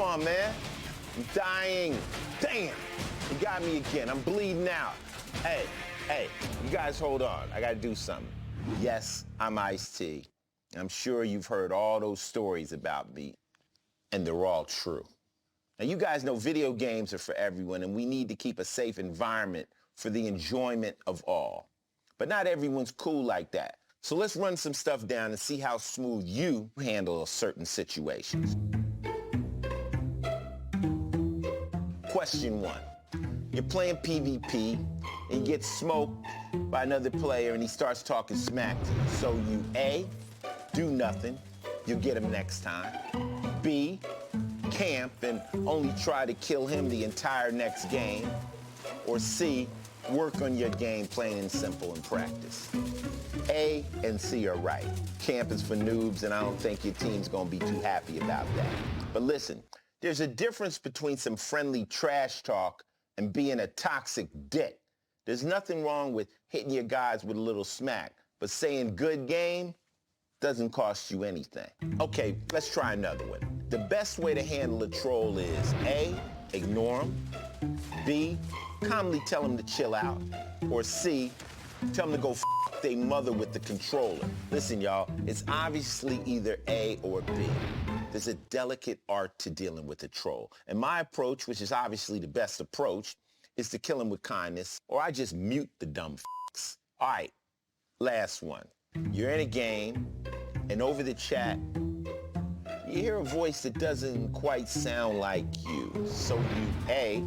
Come on, man. I'm dying. Damn. You got me again. I'm bleeding out. Hey, you guys hold on. I gotta do something. Yes, I'm Ice-T. I'm sure you've heard all those stories about me, and they're all true. Now, you guys know video games are for everyone, and we need to keep a safe environment for the enjoyment of all. But not everyone's cool like that. So let's run some stuff down and see how smooth you handle certain situations. Question 1. You're playing PvP and you get smoked by another player and he starts talking smack to you. So you A, do nothing, you'll get him next time. B, camp and only try to kill him the entire next game. Or C, work on your game plain and simple in practice. A and C are right. Camp is for noobs and I don't think your team's gonna be too happy about that. But listen, there's a difference between some friendly trash talk and being a toxic dick. There's nothing wrong with hitting your guys with a little smack, but saying good game doesn't cost you anything. Okay, let's try another one. The best way to handle a troll is A, ignore them, B, calmly tell them to chill out, or C, tell them to go f their mother with the controller. Listen, y'all, it's obviously either A or B. There's a delicate art to dealing with a troll. And my approach, which is obviously the best approach, is to kill him with kindness, or I just mute the dumb f***s. All right, last one. You're in a game, and over the chat, you hear a voice that doesn't quite sound like you. So you, A,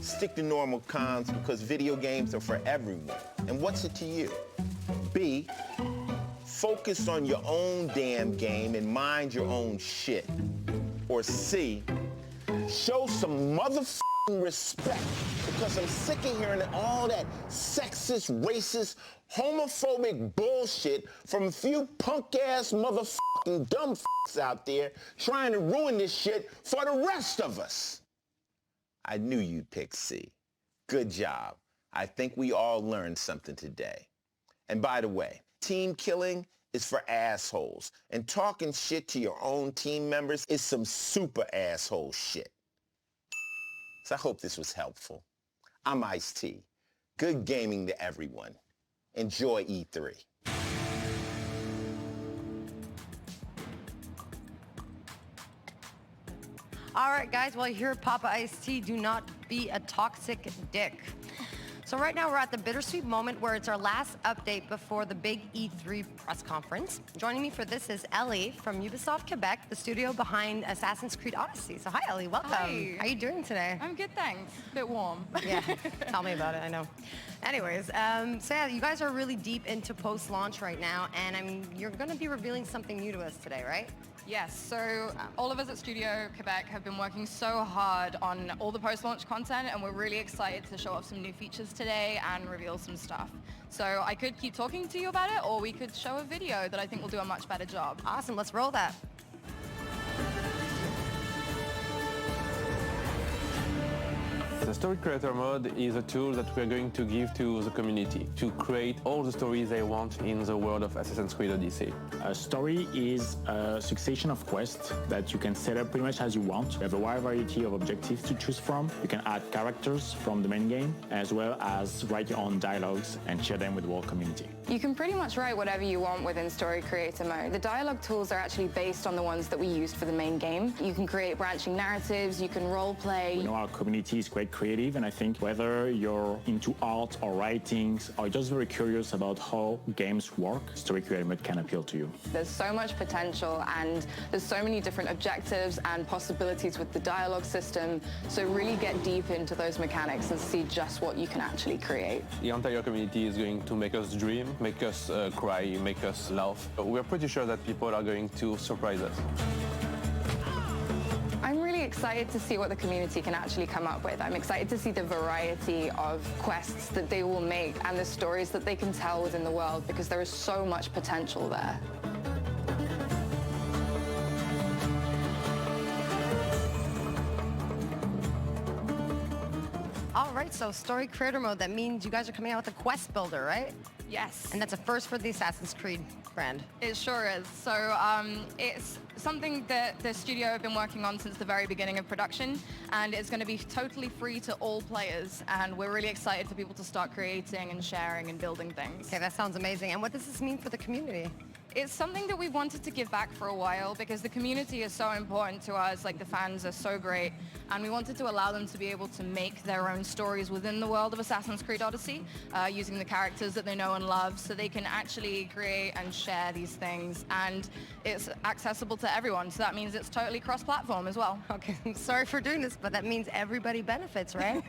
stick to normal comms because video games are for everyone. And what's it to you? B, focus on your own damn game and mind your own shit. Or C, show some motherfucking respect because I'm sick of hearing all that sexist, racist, homophobic bullshit from a few punk-ass motherfucking dumb f***s out there trying to ruin this shit for the rest of us. I knew you'd pick C. Good job. I think we all learned something today. And by the way, team killing is for assholes, and talking shit to your own team members is some super asshole shit. So I hope this was helpful. I'm Ice-T. Good gaming to everyone. Enjoy E3. All right, guys, well, here at Papa Ice-T, do not be a toxic dick. So right now we're at the bittersweet moment where it's our last update before the big E3 press conference. Joining me for this is Ellie from Ubisoft Quebec, the studio behind Assassin's Creed Odyssey. So hi, Ellie, welcome. Hi. How are you doing today? I'm good, thanks. A bit warm. Yeah, tell me about it, I know. Anyways, so yeah, you guys are really deep into post-launch right now, and you're gonna be revealing something new to us today, right? Yes, so all of us at Studio Quebec have been working so hard on all the post-launch content, and we're really excited to show off some new features today and reveal some stuff. So I could keep talking to you about it, or we could show a video that I think will do a much better job. Awesome, let's roll that. The Story Creator Mode is a tool that we're going to give to the community to create all the stories they want in the world of Assassin's Creed Odyssey. A story is a succession of quests that you can set up pretty much as you want. You have a wide variety of objectives to choose from. You can add characters from the main game, as well as write your own dialogues and share them with the whole community. You can pretty much write whatever you want within Story Creator Mode. The dialogue tools are actually based on the ones that we used for the main game. You can create branching narratives, you can role play. We know our community is quite creative, and I think whether you're into art or writing or just very curious about how games work, Story Creator Mode can appeal to you. There's so much potential, and there's so many different objectives and possibilities with the dialogue system, so really get deep into those mechanics and see just what you can actually create. The entire community is going to make us dream, make us cry, make us laugh. We're pretty sure that people are going to surprise us. I'm really excited to see what the community can actually come up with. I'm excited to see the variety of quests that they will make and the stories that they can tell within the world, because there is so much potential there. All right, so Story Creator Mode, that means you guys are coming out with a quest builder, right? Yes. And that's a first for the Assassin's Creed brand. It sure is. So it's something that the studio have been working on since the very beginning of production, and it's going to be totally free to all players, and we're really excited for people to start creating and sharing and building things. Okay, that sounds amazing. And what does this mean for the community? It's something that we've wanted to give back for a while because the community is so important to us, like the fans are so great, and we wanted to allow them to be able to make their own stories within the world of Assassin's Creed Odyssey, using the characters that they know and love, so they can actually create and share these things, and it's accessible to everyone, so that means it's totally cross-platform as well. Okay, I'm sorry for doing this, but that means everybody benefits, right?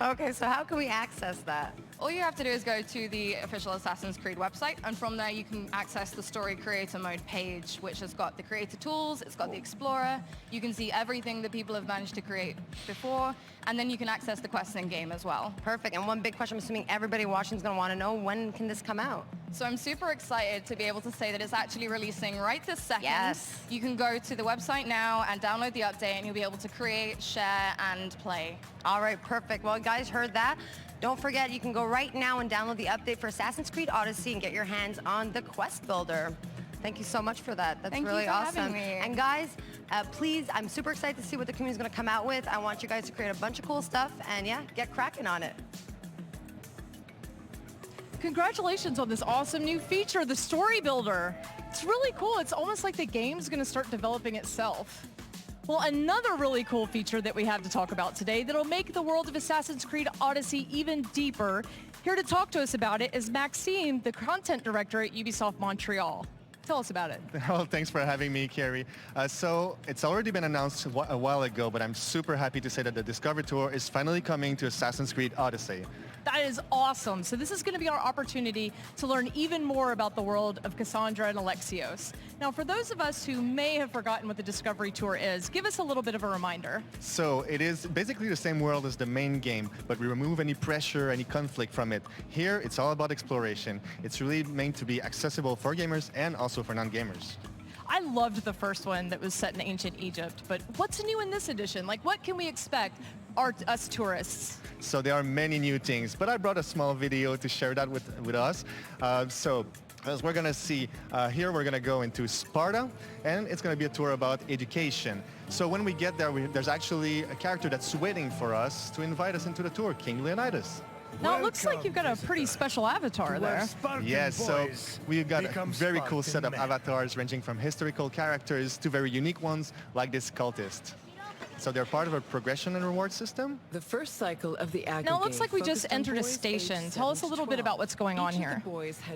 Okay, so how can we access that? All you have to do is go to the official Assassin's Creed website, and from there you can access the Story Creator Mode page, which has got the creator tools, it's got the Explorer, you can see everything that people have managed to create before, and then you can access the quests in game as well. Perfect. And one big question I'm assuming everybody watching is going to want to know, when can this come out? So I'm super excited to be able to say that it's actually releasing right this second. Yes. You can go to the website now and download the update, and you'll be able to create, share, and play. All right, perfect. Well, you guys heard that. Don't forget, you can go right now and download the update for Assassin's Creed Odyssey and get your hands on the Quest Builder. Thank you so much for that. That's Thank you really for awesome. having me. And guys, please, I'm super excited to see what the community is going to come out with. I want you guys to create a bunch of cool stuff and yeah, get cracking on it. Congratulations on this awesome new feature, the Story Builder. It's really cool. It's almost like the game's going to start developing itself. Well, another really cool feature that we have to talk about today that'll make the world of Assassin's Creed Odyssey even deeper. Here to talk to us about it is Maxime, the content director at Ubisoft Montreal. Tell us about it. Well, thanks for having me, Carrie. So it's already been announced a while ago, but I'm super happy to say that the Discover Tour is finally coming to Assassin's Creed Odyssey. That is awesome. So this is going to be our opportunity to learn even more about the world of Cassandra and Alexios. Now, for those of us who may have forgotten what the Discovery Tour is, give us a little bit of a reminder. So it is basically the same world as the main game, but we remove any pressure, any conflict from it. Here, it's all about exploration. It's really meant to be accessible for gamers and also for non-gamers. I loved the first one that was set in ancient Egypt, but what's new in this edition? Like, what can we expect, us tourists? So there are many new things, but I brought a small video to share that with us. So as we're going to see here, we're going to go into Sparta, and it's going to be a tour about education. So when we get there, there's actually a character that's waiting for us to invite us into the tour, King Leonidas. Now, it looks like you've got a pretty special avatar there. Yes, so we've got a very cool set of avatars ranging from historical characters to very unique ones like this cultist. So they're part of a progression and reward system. The first cycle of the aggregate. Now, it looks like we just entered a station. Tell us a little bit about what's going on here.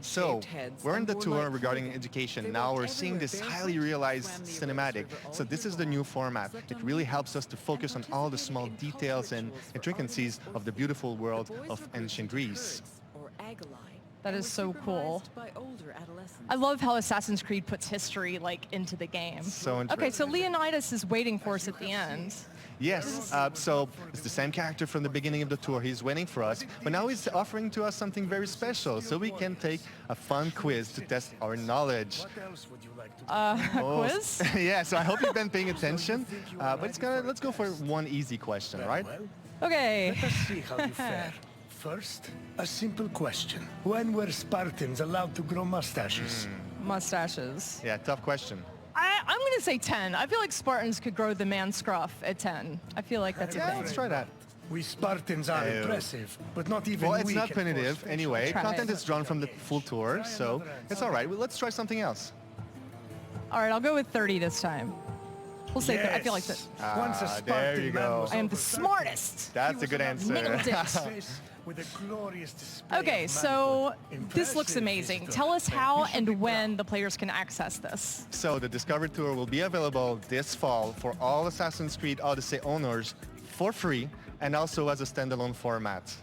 So, we're in the tour regarding education. Now we're seeing this highly realized cinematic. So this is the new format. It really helps us to focus on all the small details and intricacies of the beautiful world of ancient Greece. That is so cool. I love how Assassin's Creed puts history into the game. So okay, so Leonidas is waiting for us at the end. Yes, so it's the same character from the beginning of the tour. He's waiting for us, but now he's offering to us something very special, so we can take a fun quiz to test our knowledge. Quiz? Yeah, so I hope you've been paying attention, but let's go for one easy question, right? Okay. Let us see how you fare. First, a simple question. When were Spartans allowed to grow mustaches? Mustaches. Yeah, tough question. I'm going to say 10. I feel like Spartans could grow the man scruff at 10. I feel like that's a Yeah, thing. let's try that. We Spartans are impressive, but not even Well, it's we not can punitive force anyway. Try Content it. is drawn from the full tour, so it's all right. Well, let's try something else. All right, I'll go with 30 this time. We'll say I feel like that. Once a there Spartan you man go. was I am over the 30, smartest. That's a good answer. Nailed it. face with a glorious display Okay, of so manhood. this looks Impressive amazing. visitor. Tell us You how should be and when proud. the players can access this. So the Discover Tour will be available this fall for all Assassin's Creed Odyssey owners for free and also as a standalone format.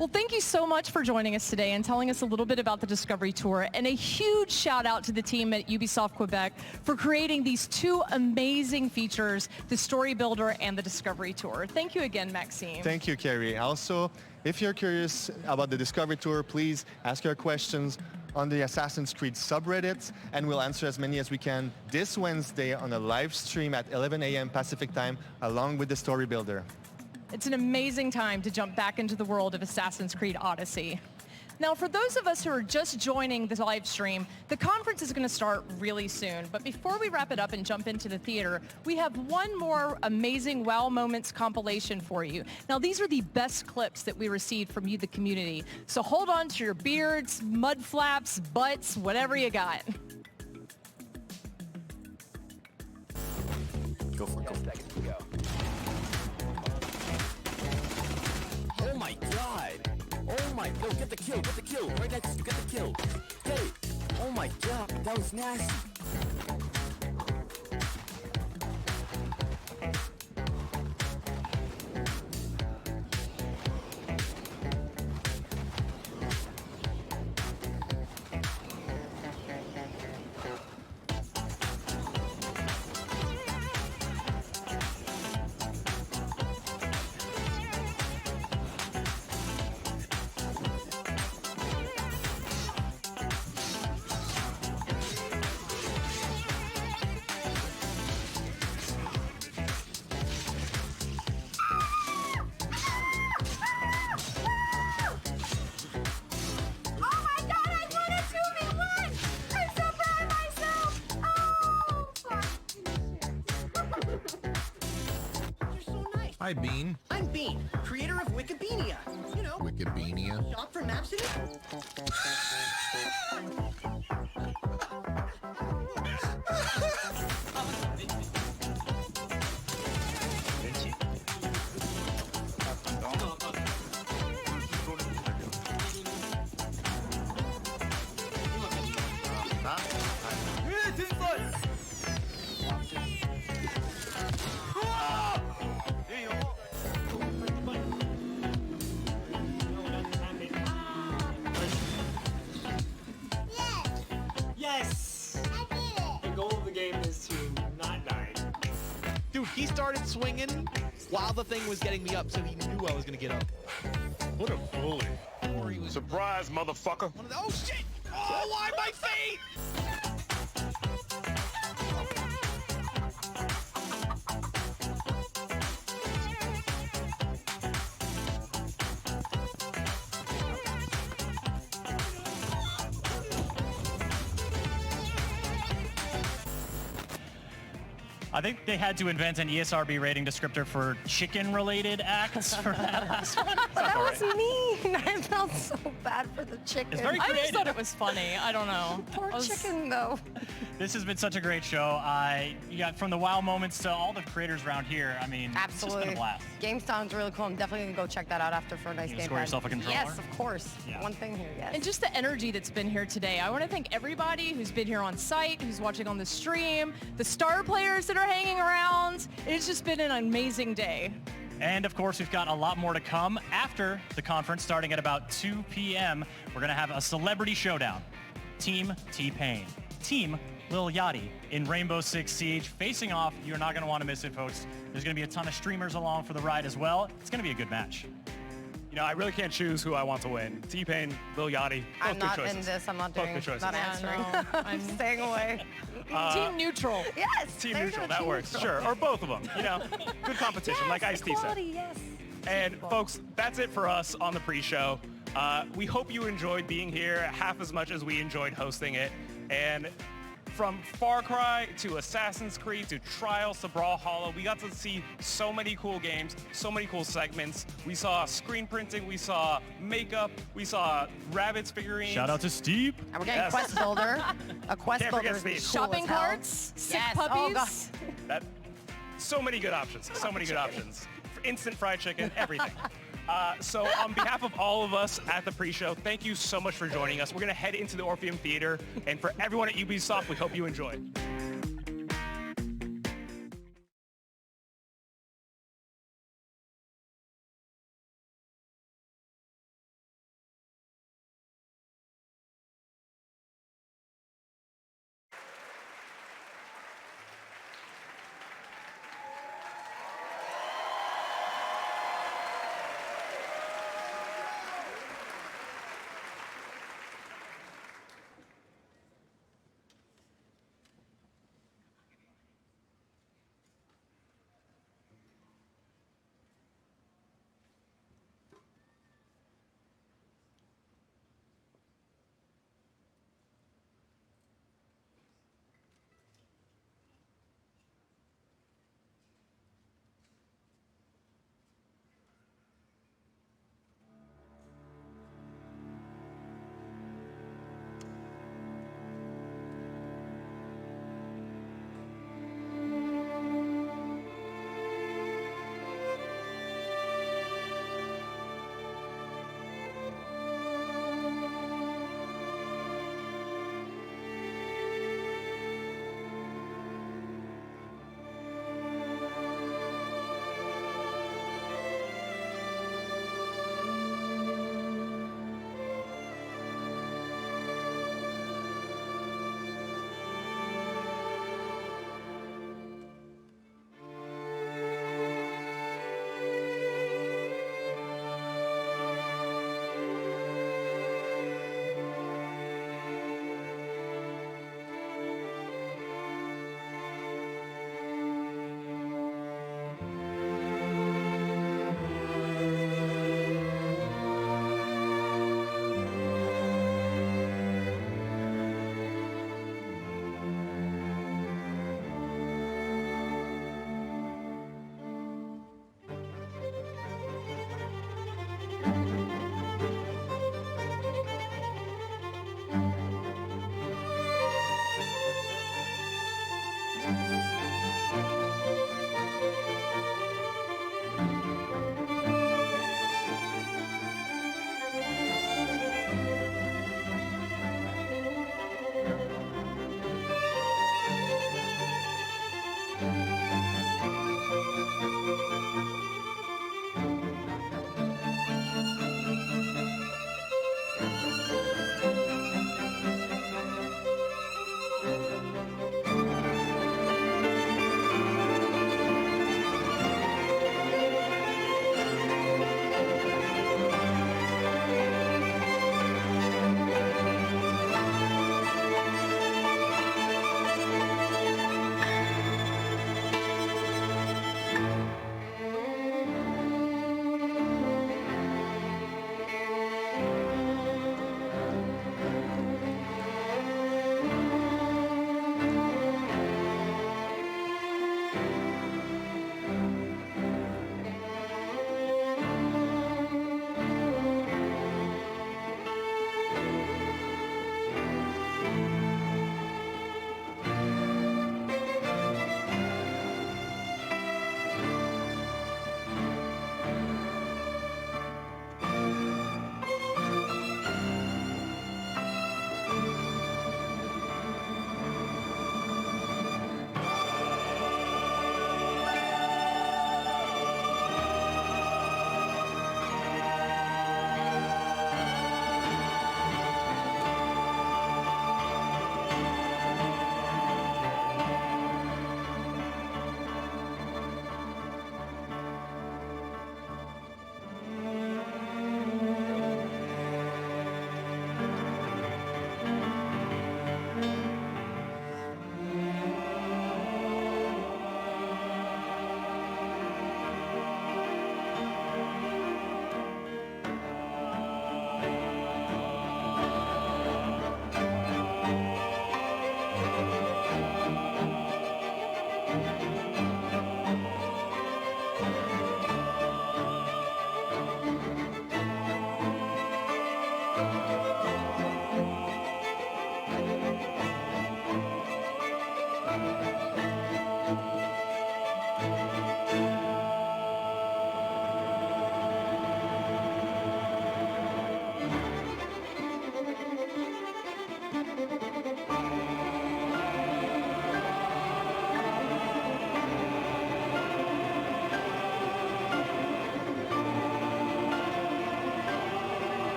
Well, thank you so much for joining us today and telling us a little bit about the Discovery Tour. And a huge shout out to the team at Ubisoft Quebec for creating these two amazing features, the Story Builder and the Discovery Tour. Thank you again, Maxime. Thank you, Carrie. Also, if you're curious about the Discovery Tour, please ask your questions on the Assassin's Creed subreddit, and we'll answer as many as we can this Wednesday on a live stream at 11 a.m. Pacific time, along with the Story Builder. It's an amazing time to jump back into the world of Assassin's Creed Odyssey. Now, for those of us who are just joining the live stream, the conference is going to start really soon. But before we wrap it up and jump into the theater, we have one more amazing WoW Moments compilation for you. Now, these are the best clips that we received from you, the community. So hold on to your beards, mud flaps, butts, whatever you got. Go for it. 10 seconds to go. Oh my god! Oh my, no, get the kill, right next to you, get the kill. Get it! Oh my god, that was nasty. Hi, Bean. I'm Bean, creator of Wikipedia. You know, Wikipedia? shop for maps and... He started swinging while the thing was getting me up, so he knew I was gonna get up. What a bully. Surprise, motherfucker. Oh shit! Oh, why my feet? I think they had to invent an ESRB rating descriptor for chicken-related acts for that last one. That was mean. I felt so bad for the chicken. It's very I creative. just thought it was funny. I don't know. Poor chicken, though. This has been such a great show. You got from the WoW moments to all the creators around here. I mean, Absolutely. It's just been a blast. Game sounds really cool. I'm definitely going to go check that out after for a nice You game. score yourself a controller? Yes, of course. Yeah. One thing here, yes. And just the energy that's been here today. I want to thank everybody who's been here on site, who's watching on the stream, the star players that are hanging around. It's just been an amazing day. And of course, we've got a lot more to come after the conference, starting at about 2 p.m. We're going to have a celebrity showdown. Team T-Pain, Team Lil Yachty in Rainbow Six Siege facing off. You're not going to want to miss it, folks. There's going to be a ton of streamers along for the ride as well. It's going to be a good match. You know, I really can't choose who I want to win. T-Pain, Lil Yachty, both I'm good not choices. in this. I'm not Both doing. good choices. Not answering. No, I'm staying away. Team neutral. Yes. Team there you neutral, go, that team works. neutral. Sure, or both of them. You know, good competition, like Ice-T said. Equality, yes. And folks, that's it for us on the pre-show. We hope you enjoyed being here half as much as we enjoyed hosting it. And from Far Cry to Assassin's Creed to Trials to Brawlhalla, we got to see so many cool games, so many cool segments. We saw screen printing, we saw makeup, we saw rabbits figurines. Shout out to Steve. And we're getting Quest Builder. A Quest Can't Builder forget is Steve. cool Shopping as hell. carts, sick Yes. puppies. Oh, God. So many good options. So many good options. Instant fried chicken, everything. So on behalf of all of us at the pre-show, thank you so much for joining us. We're going to head into the Orpheum Theater. And for everyone at Ubisoft, we hope you enjoy.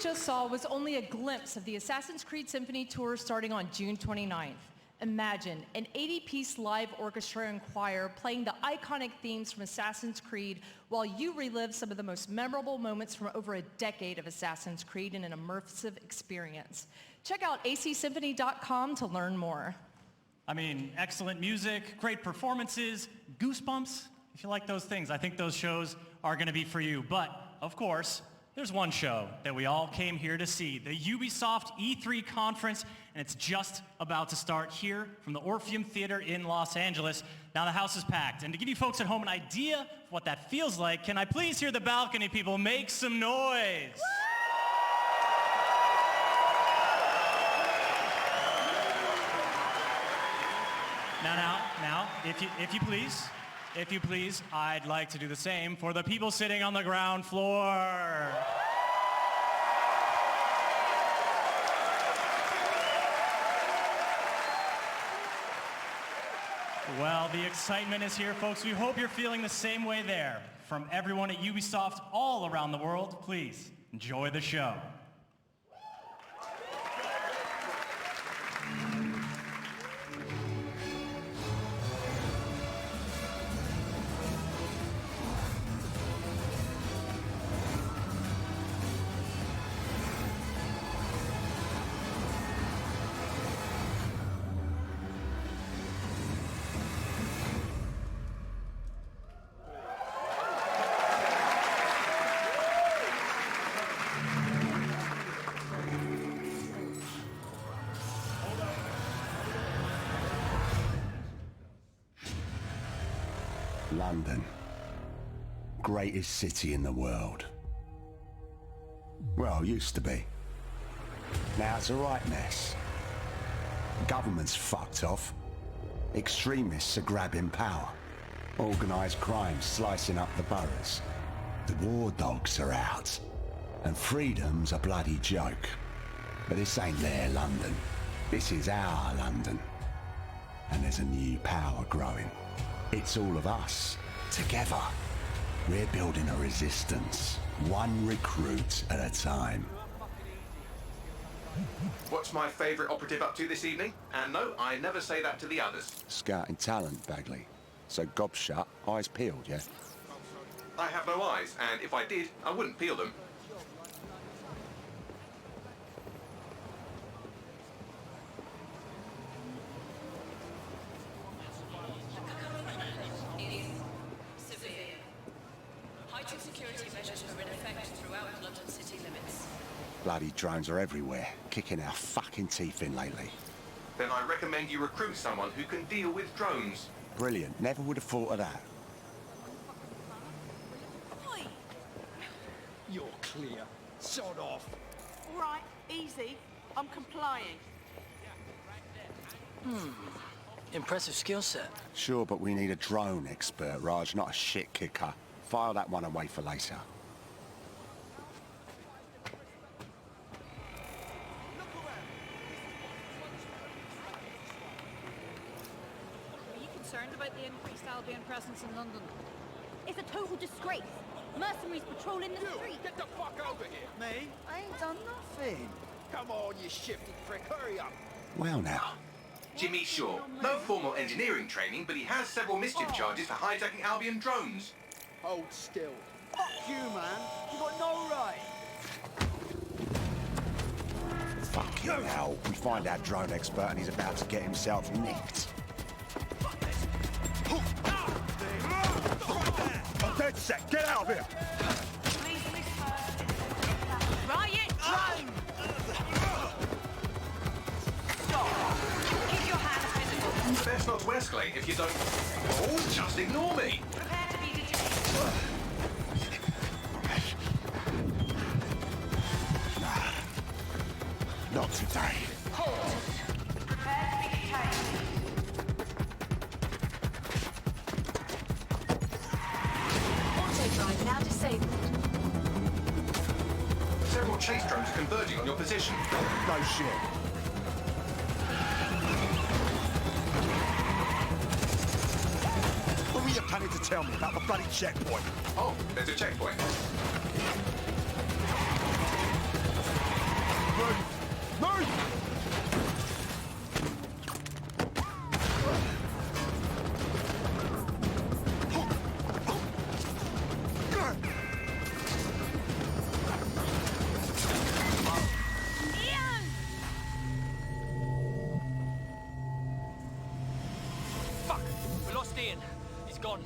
just saw was only a glimpse of the Assassin's Creed Symphony Tour starting on June 29th. Imagine an 80-piece live orchestra and choir playing the iconic themes from Assassin's Creed while you relive some of the most memorable moments from over a decade of Assassin's Creed in an immersive experience. Check out acsymphony.com to learn more. I mean, excellent music, great performances, goosebumps. If you like those things, I think those shows are going to be for you. But, of course, there's one show that we all came here to see, the Ubisoft E3 conference, and it's just about to start here from the Orpheum Theater in Los Angeles. Now the house is packed, and to give you folks at home an idea of what that feels like, can I please hear the balcony people make some noise? Now, if you please, I'd like to do the same for the people sitting on the ground floor. Well, the excitement is here, folks. We hope you're feeling the same way there. From everyone at Ubisoft all around the world, please enjoy the show. London. Greatest city in the world. Well, used to be. Now it's a right mess. Government's fucked off. Extremists are grabbing power. Organised crime slicing up the boroughs. The war dogs are out. And freedom's a bloody joke. But this ain't their London. This is our London. And there's a new power growing. It's all of us, together. We're building a resistance, one recruit at a time. What's my favourite operative up to this evening? And no, I never say that to the others. Scouting talent, Bagley. So gob shut, eyes peeled, yeah? I have no eyes, and if I did, I wouldn't peel them. Bloody drones are everywhere, kicking our fucking teeth in lately. Then I recommend you recruit someone who can deal with drones. Brilliant, never would have thought of that. You're clear. Sod off. All right, easy. I'm complying. Impressive skill set. Sure, but we need a drone expert, Raj, not a shit kicker. File that one away for later. Are you concerned about the increased Albion presence in London? It's a total disgrace. Mercenaries patrolling the street. Get the fuck over here! Me? I ain't done nothing. Come on, you shifty prick, hurry up! Well now. Jimmy Shaw. No formal engineering training, but he has several mischief charges for hijacking Albion drones. Hold still. Fuck you, man. You got no right. Fucking hell. We find our drone expert and he's about to get himself nicked. I'm dead set, get out of here! Riot drone! Stop. Keep your hands visible. Best not to escalate if you don't... Oh, just ignore me! Prepare to be detained. Not today. Halt. Prepare to be detained. Auto-drive now disabled. Several chase drones are converging on your position. No shit. What were you planning to tell me about the bloody checkpoint? Oh, there's a checkpoint. Ian, he's gone.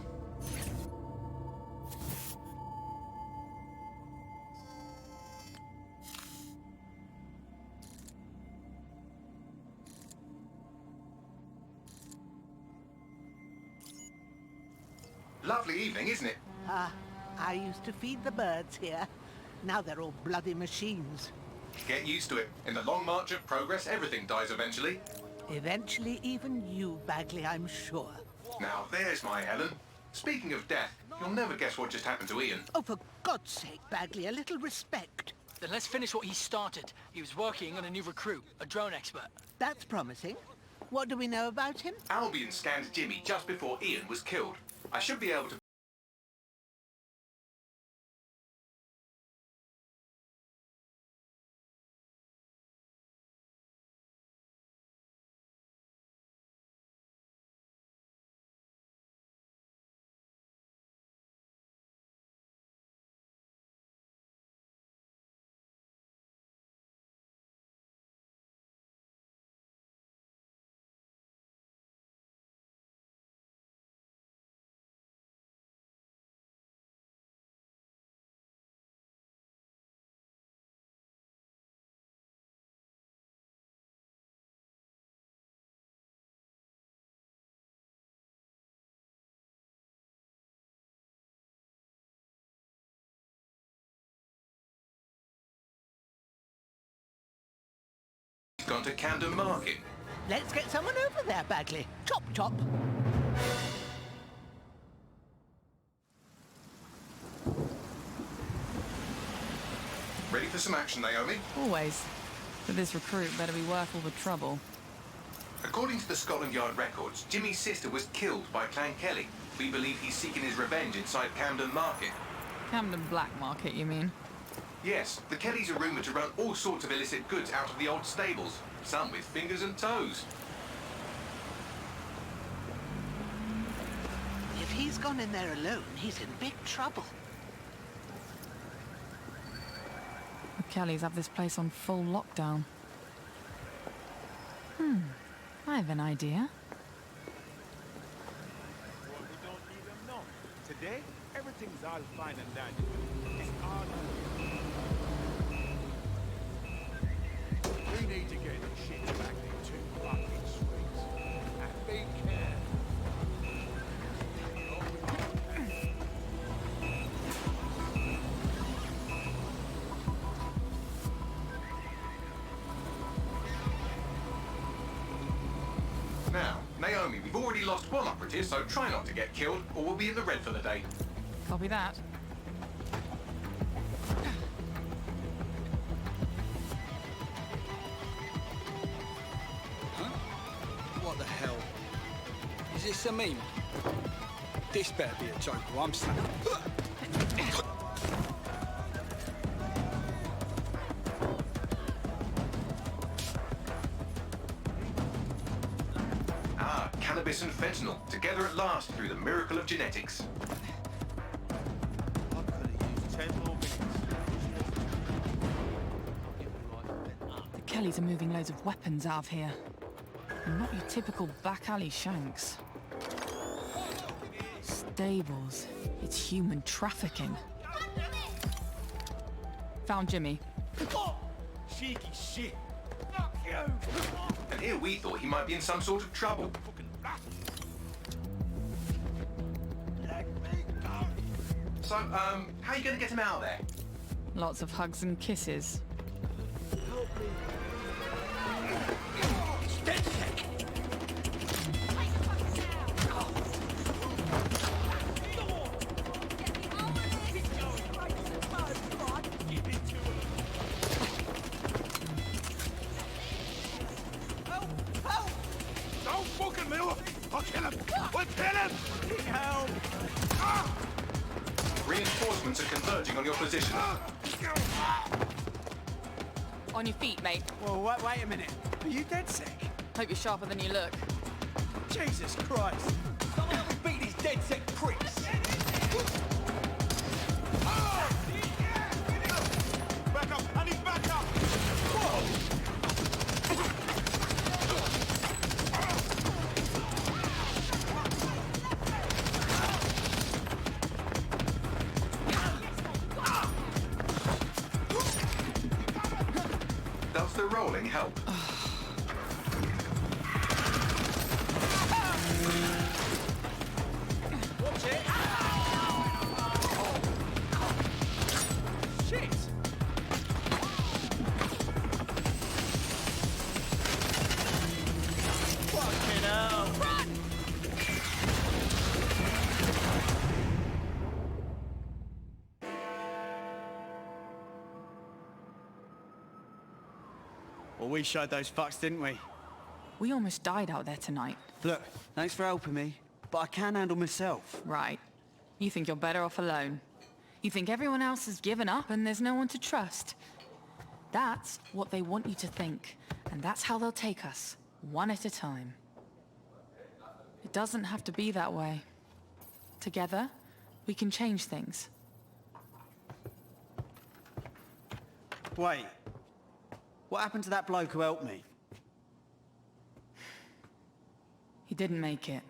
Lovely evening, isn't it? I used to feed the birds here. Now they're all bloody machines. Get used to it. In the long march of progress, everything dies eventually. Eventually, even you, Bagley, I'm sure. Now, there's my Helen. Speaking of death, you'll never guess what just happened to Ian. Oh, for God's sake, Bagley, a little respect. Then let's finish what he started. He was working on a new recruit, a drone expert. That's promising. What do we know about him? Albion scanned Jimmy just before Ian was killed. I should be able to... gone to Camden Market. Let's get someone over there, Bagley. Chop, chop. Ready for some action, Naomi? Always. But this recruit better be worth all the trouble. According to the Scotland Yard records, Jimmy's sister was killed by Clan Kelly. We believe he's seeking his revenge inside Camden Market. Camden Black Market, you mean? Yes, the Kellys are rumoured to run all sorts of illicit goods out of the old stables, some with fingers and toes. If he's gone in there alone, he's in big trouble. The Kellys have this place on full lockdown. I have an idea. Well, we don't even know. Today, everything's all fine and dandy. It's all we need to get the shit back into fucking streets. And be careful. Now, Naomi, we've already lost one operative, so try not to get killed, or we'll be in the red for the day. Copy that. What the hell? Is this a meme? This better be a joke or I'm snapping. Ah, cannabis and fentanyl, together at last through the miracle of genetics. I could have used 10 more minutes. The Kellys are moving loads of weapons out of here. Not your typical back alley shanks. Stables. It's human trafficking. Found Jimmy. Cheeky shit. Fuck you. And here we thought he might be in some sort of trouble. So, how are you going to get him out of there? Lots of hugs and kisses. Don't fucking move! I'll kill him! We'll kill him! Help! Reinforcements are converging on your position. On your feet, mate. Well, wait a minute. Are you dead sick? Hope you're sharper than you look. Jesus Christ! Someone help me beat these dead sick pricks! Back up! I need back up! Whoa! calling help. Watch it! Shit! Fucking hell! Run! Well, we showed those fucks, didn't we? We almost died out there tonight. Look, thanks for helping me, but I can handle myself. Right. You think you're better off alone. You think everyone else has given up and there's no one to trust. That's what they want you to think, and that's how they'll take us, one at a time. It doesn't have to be that way. Together, we can change things. Wait. What happened to that bloke who helped me? He didn't make it.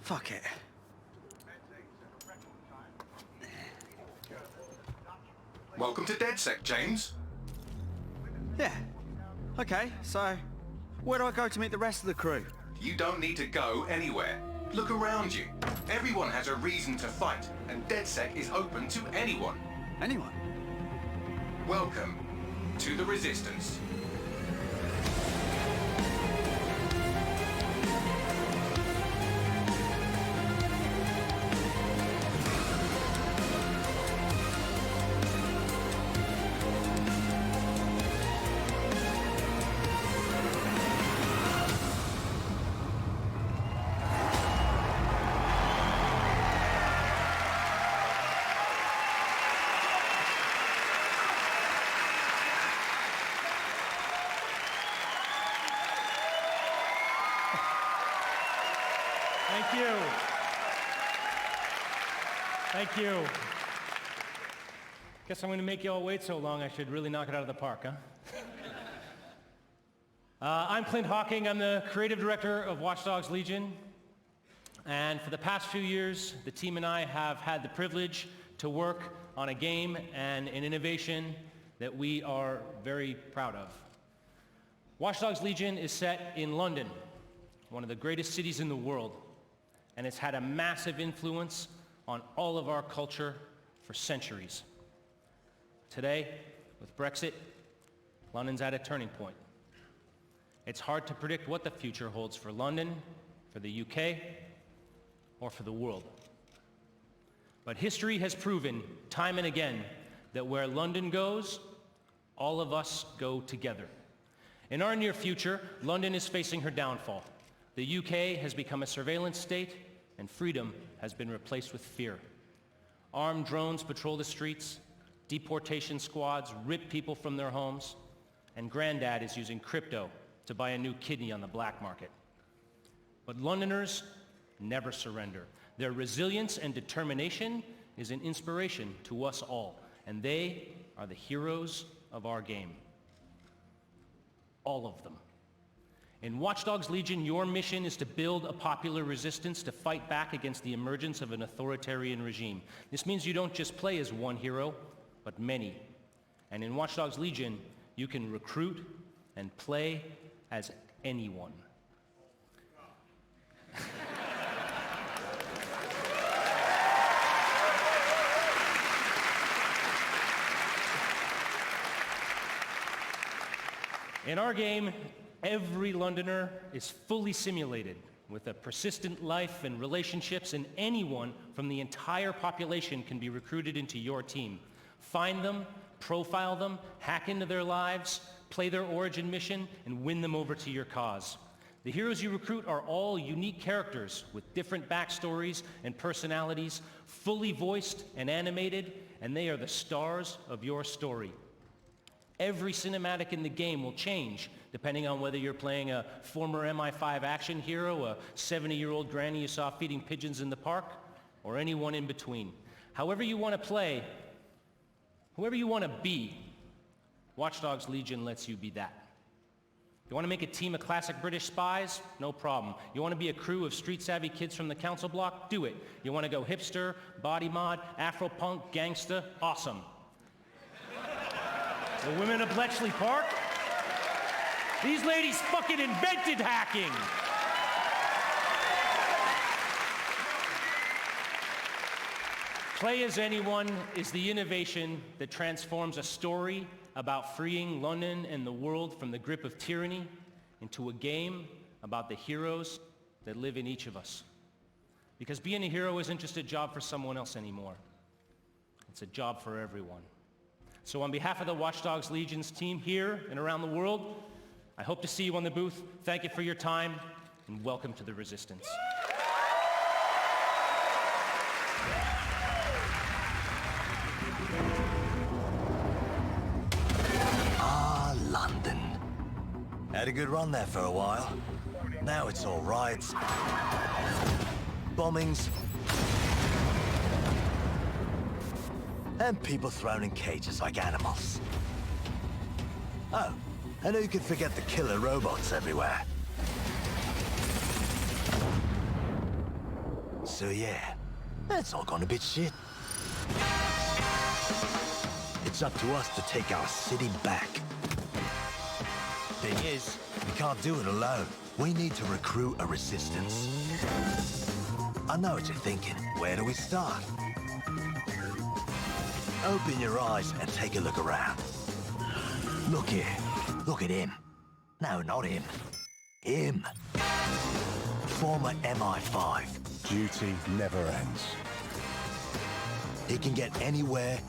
Fuck it. Welcome to DedSec, James. Yeah. Okay, so where do I go to meet the rest of the crew? You don't need to go anywhere. Look around you. Everyone has a reason to fight, and DedSec is open to anyone. Anyone? Welcome to the Resistance. Thank you. Thank you. Guess I'm going to make you all wait so long. I should really knock it out of the park, huh? I'm Clint Hawking. I'm the creative director of Watchdogs Legion. And for the past few years, the team and I have had the privilege to work on a game and an innovation that we are very proud of. Watchdogs Legion is set in London, one of the greatest cities in the world, and it's had a massive influence on all of our culture for centuries. Today, with Brexit, London's at a turning point. It's hard to predict what the future holds for London, for the UK, or for the world. But history has proven time and again that where London goes, all of us go together. In our near future, London is facing her downfall. The UK has become a surveillance state, and freedom has been replaced with fear. Armed drones patrol the streets, deportation squads rip people from their homes, and Granddad is using crypto to buy a new kidney on the black market. But Londoners never surrender. Their resilience and determination is an inspiration to us all, and they are the heroes of our game. All of them. In Watchdogs Legion, your mission is to build a popular resistance to fight back against the emergence of an authoritarian regime. This means you don't just play as one hero, but many. And in Watchdogs Legion, you can recruit and play as anyone. In our game, every Londoner is fully simulated with a persistent life and relationships, and anyone from the entire population can be recruited into your team. Find them, profile them, hack into their lives, play their origin mission, and win them over to your cause. The heroes you recruit are all unique characters with different backstories and personalities, fully voiced and animated, and they are the stars of your story. Every cinematic in the game will change depending on whether you're playing a former MI5 action hero, a 70-year-old granny you saw feeding pigeons in the park, or anyone in between. However you want to play, whoever you want to be, Watchdogs Legion lets you be that. You want to make a team of classic British spies? No problem. You want to be a crew of street-savvy kids from the council block? Do it. You want to go hipster, body mod, Afro-punk, gangsta? Awesome. The women of Bletchley Park? These ladies fucking invented hacking! Play as Anyone is the innovation that transforms a story about freeing London and the world from the grip of tyranny into a game about the heroes that live in each of us. Because being a hero isn't just a job for someone else anymore. It's a job for everyone. So on behalf of the Watchdogs Legion's team here and around the world, I hope to see you on the booth. Thank you for your time, and welcome to the Resistance. London. Had a good run there for a while. Now it's all riots, bombings, and people thrown in cages like animals. Oh, and who could forget the killer robots everywhere? So yeah, that's all gone a bit shit. It's up to us to take our city back. Thing is, we can't do it alone. We need to recruit a resistance. I know what you're thinking. Where do we start? Open your eyes and take a look around. Look here. Look at him. No, not him. Him. Former MI5. Duty never ends. He can get anywhere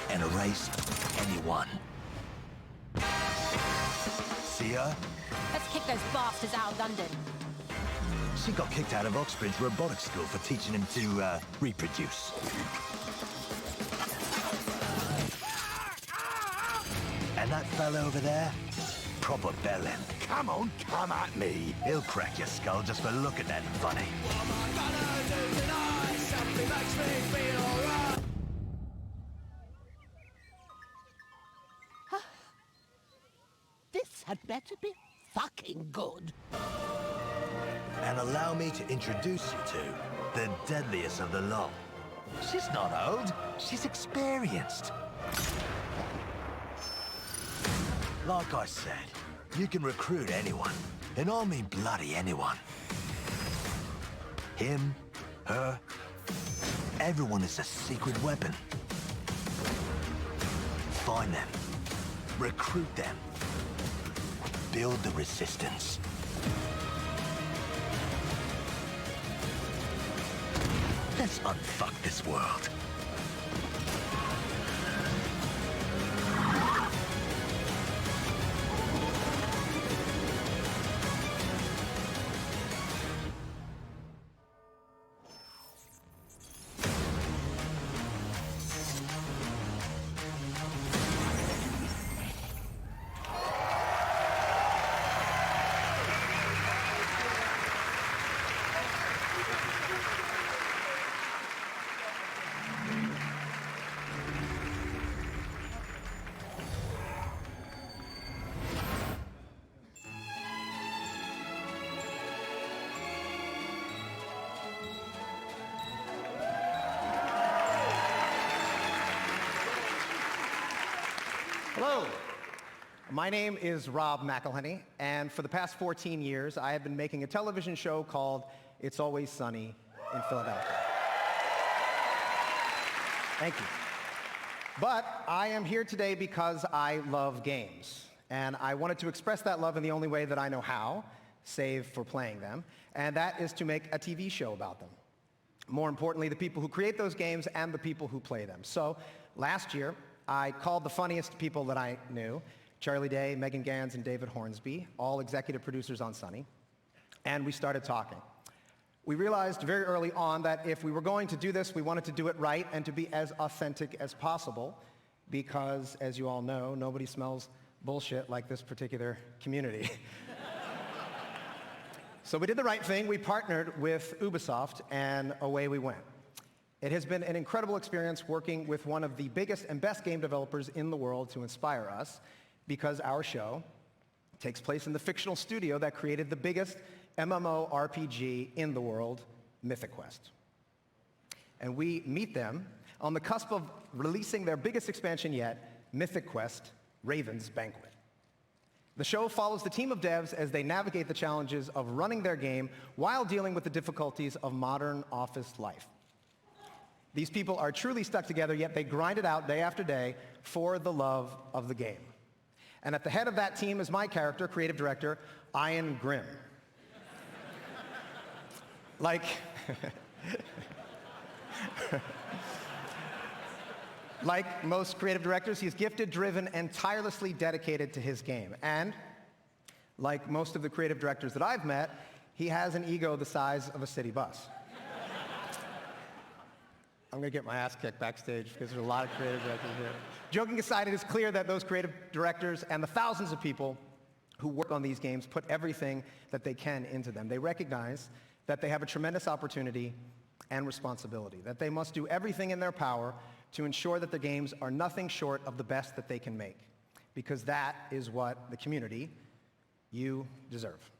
and erase anyone. See her? Let's kick those bastards out of London. She got kicked out of Oxbridge Robotics School for teaching him to, reproduce. And that fella over there? Proper bellend. Come on, come at me. He'll crack your skull just for looking at him funny. This had better be fucking good. And allow me to introduce you to the deadliest of the lot. She's not old, she's experienced. Like I said, you can recruit anyone, and I mean bloody anyone. Him, her, everyone is a secret weapon. Find them, recruit them, build the resistance. Let's unfuck this world. Hello, my name is Rob McElhenney, and for the past 14 years, I have been making a television show called It's Always Sunny in Philadelphia. Thank you. But I am here today because I love games, and I wanted to express that love in the only way that I know how, save for playing them, and that is to make a TV show about them. More importantly, the people who create those games and the people who play them. So last year, I called the funniest people that I knew, Charlie Day, Megan Gans, and David Hornsby, all executive producers on Sunny, and we started talking. We realized very early on that if we were going to do this, we wanted to do it right and to be as authentic as possible, because, as you all know, nobody smells bullshit like this particular community. So we did the right thing. We partnered with Ubisoft, and away we went. It has been an incredible experience working with one of the biggest and best game developers in the world to inspire us, because our show It takes place in the fictional studio that created the biggest MMORPG in the world, Mythic Quest. And we meet them on the cusp of releasing their biggest expansion yet, Mythic Quest: Raven's Banquet. The show follows the team of devs as they navigate the challenges of running their game while dealing with the difficulties of modern office life. These people are truly stuck together, yet they grind it out day after day for the love of the game. And at the head of that team is my character, creative director, Ian Grimm. Like, like most creative directors, he's gifted, driven, and tirelessly dedicated to his game. And like most of the creative directors that I've met, he has an ego the size of a city bus. I'm going to get my ass kicked backstage because there's a lot of creative directors here. Joking aside, it is clear that those creative directors and the thousands of people who work on these games put everything that they can into them. They recognize that they have a tremendous opportunity and responsibility, that they must do everything in their power to ensure that the games are nothing short of the best that they can make, because that is what the community, you, deserve.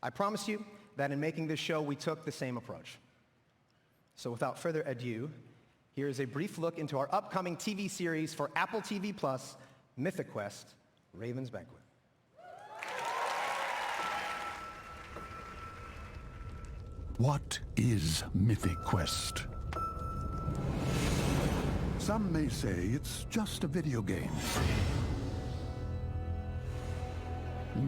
I promise you that in making this show, we took the same approach. So without further ado, here is a brief look into our upcoming TV series for Apple TV+, Mythic Quest: Raven's Banquet. What is Mythic Quest? Some may say it's just a video game.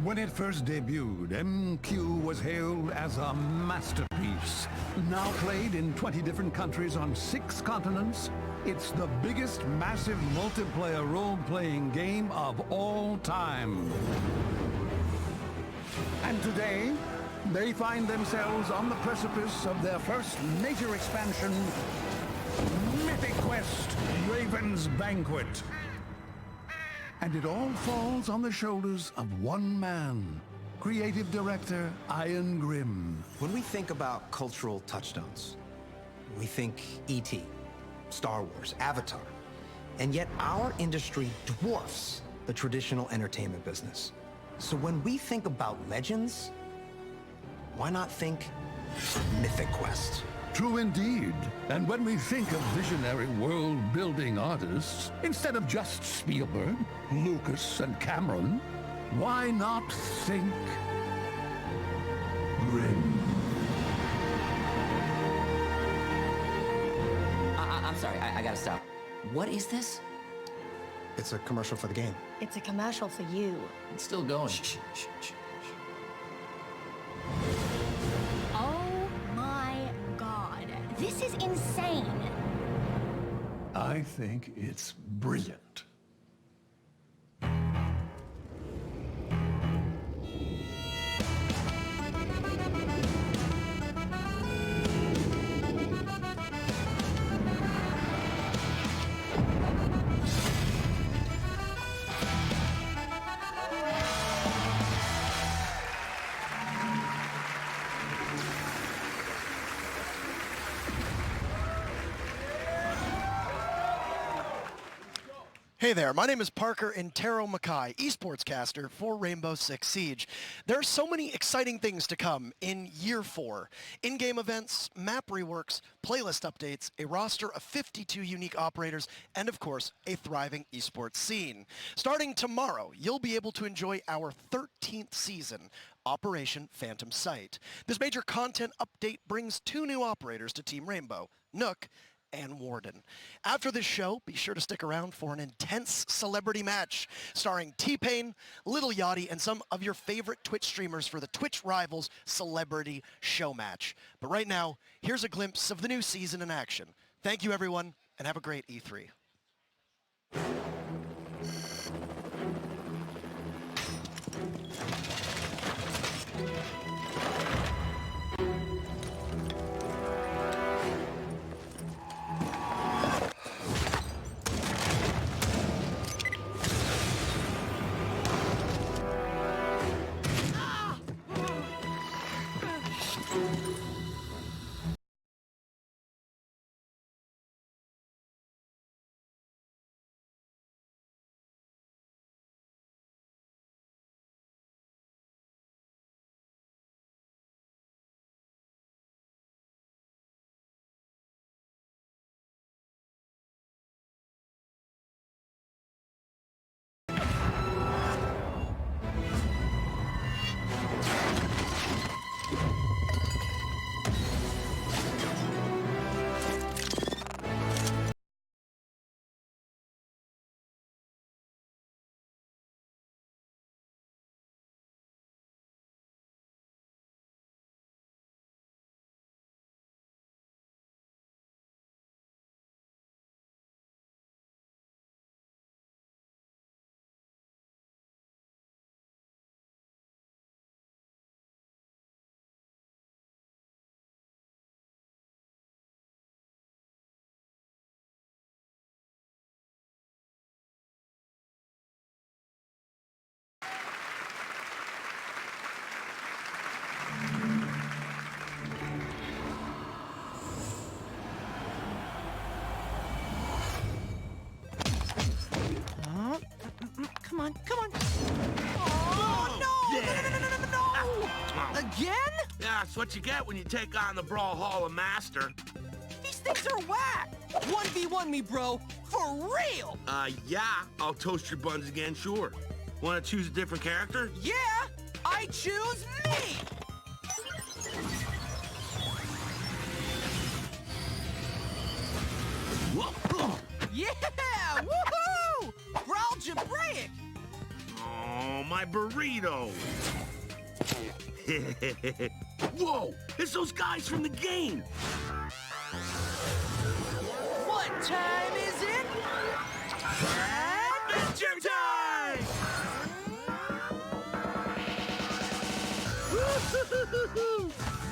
When it first debuted, MQ was hailed as a masterpiece. Now played in 20 different countries on 6 continents, it's the biggest massive multiplayer role-playing game of all time. And today, they find themselves on the precipice of their first major expansion, Mythic Quest: Raven's Banquet. And it all falls on the shoulders of one man, creative director Ian Grimm. When we think about cultural touchstones, we think E.T., Star Wars, Avatar, and yet our industry dwarfs the traditional entertainment business. So when we think about legends, why not think Mythic Quest? True indeed. And when we think of visionary world-building artists, instead of just Spielberg, Lucas, and Cameron, why not think Grimm? I'm sorry, I gotta stop. What is this? It's a commercial for the game. It's a commercial for you. It's still going. Oh my God. This is insane. I think it's brilliant. Hey there, my name is Parker Intero Mackay, esports caster for Rainbow Six Siege. There are so many exciting things to come in Year 4. In-game events, map reworks, playlist updates, a roster of 52 unique operators, and of course, a thriving esports scene. Starting tomorrow, you'll be able to enjoy our 13th season, Operation Phantom Sight. This major content update brings 2 new operators to Team Rainbow, Nook and Warden. After this show, be sure to stick around for an intense celebrity match starring T-Pain, Lil Yachty, and some of your favorite Twitch streamers for the Twitch Rivals Celebrity Show Match. But right now, here's a glimpse of the new season in action. Thank you, everyone, and have a great E3. what you get when you take on the Brawlhalla Master. These things are whack! 1v1 me, bro! For real! Yeah, I'll toast your buns again, sure. Want to choose a different character? Yeah! I choose me! Whoa. Yeah! Woohoo! Brawl Jabraic! Oh, my burrito! Whoa! It's those guys from the game! What time is it? Adventure time!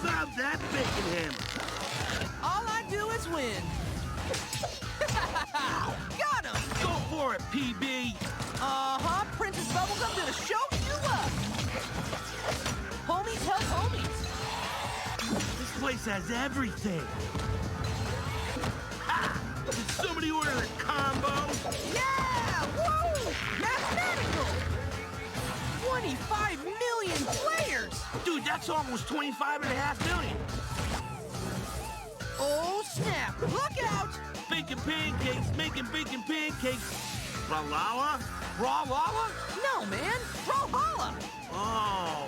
Love that bacon hammer! All I do is win. Got him! Go for it, PB! Uh-huh, Princess Bubblegum gonna show you up! Homies help homies! This place has everything! Ha! Did somebody order a combo? Yeah! Woo! Mathematical! 25 million players! Dude, that's almost 25.5 million! Oh, snap! Look out! Bacon pancakes, making bacon pancakes. Brawlhalla? Brawlhalla? No, man! Brawlhalla! Oh.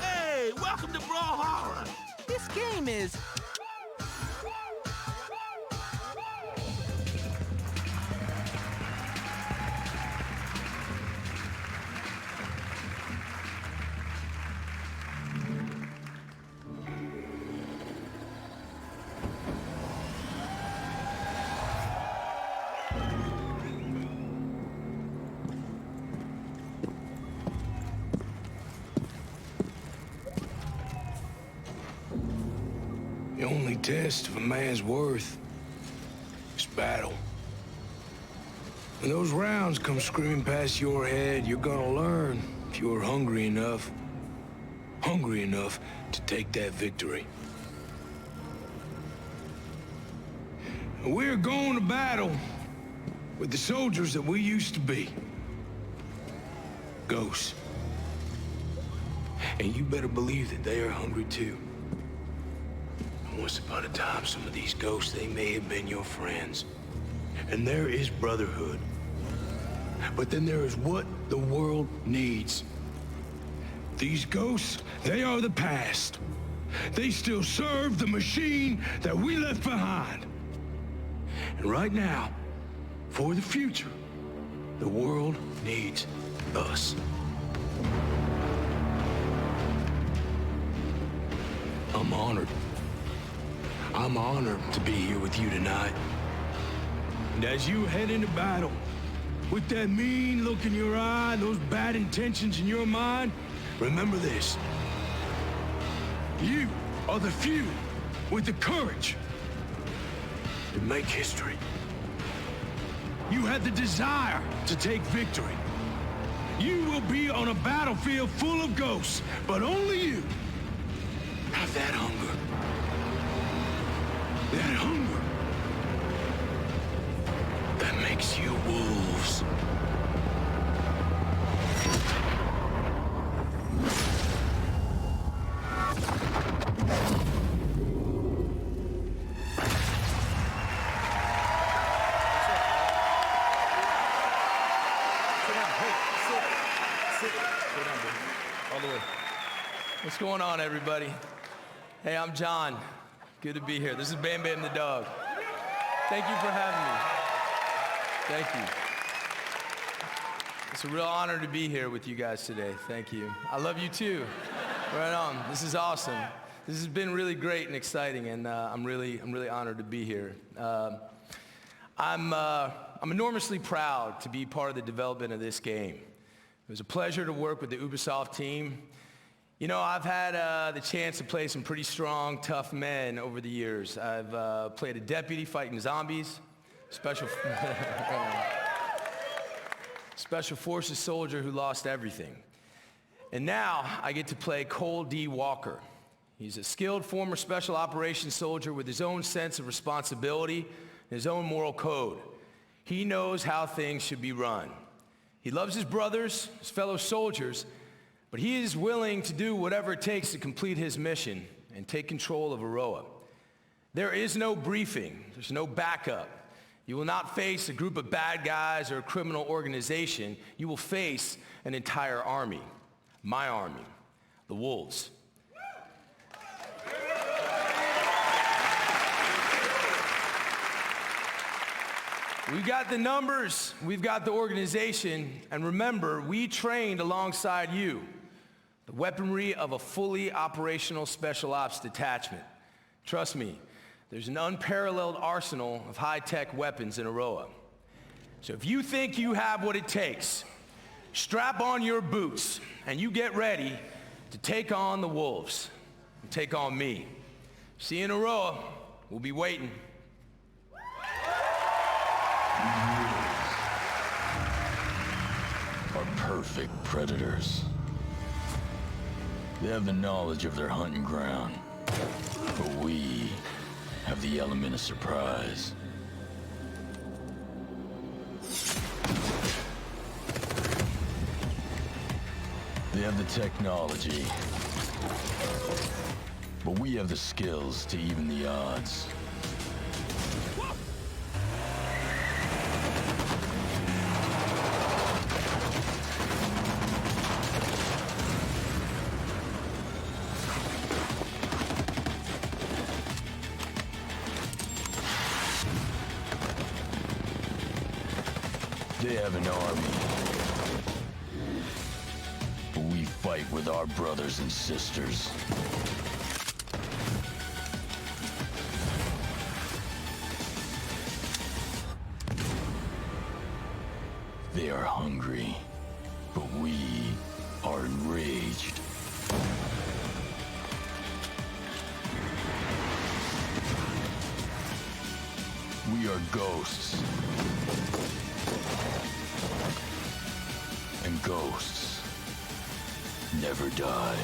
Hey, welcome to Brawlhalla! This game is... The only test of a man's worth is battle. When those rounds come screaming past your head, you're gonna learn if you're hungry enough to take that victory. And we're going to battle with the soldiers that we used to be. Ghosts. And you better believe that they are hungry too. Once upon a time, some of these ghosts, they may have been your friends. And there is brotherhood. But then there is what the world needs. These ghosts, they are the past. They still serve the machine that we left behind. And right now, for the future, the world needs us. I'm honored. I'm honored to be here with you tonight. And as you head into battle, with that mean look in your eye, those bad intentions in your mind, remember this. You are the few with the courage to make history. You had the desire to take victory. You will be on a battlefield full of ghosts, but only you have that hunger. That hunger that makes you wolves. What's going on, everybody? Hey, I'm John. Good to be here. This is Bam Bam the dog. Thank you for having me. Thank you. It's a real honor to be here with you guys today. Thank you. I love you too. Right on. This is awesome. This has been really great and exciting, and I'm really honored to be here. I'm enormously proud to be part of the development of this game. It was a pleasure to work with the Ubisoft team. You know, I've had the chance to play some pretty strong, tough men over the years. I've played a deputy fighting zombies, special forces soldier who lost everything. And now I get to play Cole D. Walker. He's a skilled former special operations soldier with his own sense of responsibility and his own moral code. He knows how things should be run. He loves his brothers, his fellow soldiers, but he is willing to do whatever it takes to complete his mission, and take control of Aroa. There is no briefing. There's no backup. You will not face a group of bad guys or a criminal organization. You will face an entire army. My army, the Wolves. We've got the numbers, we've got the organization, and remember, we trained alongside you. The weaponry of a fully operational special ops detachment. Trust me, there's an unparalleled arsenal of high-tech weapons in Aroa. So if you think you have what it takes, strap on your boots and you get ready to take on the Wolves and take on me. See you in Aroa. We'll be waiting. Are perfect predators. They have the knowledge of their hunting ground, but we have the element of surprise. They have the technology, but we have the skills to even the odds. They have an army, but we fight with our brothers and sisters. They are hungry, but we are enraged. We are ghosts. And ghosts never die.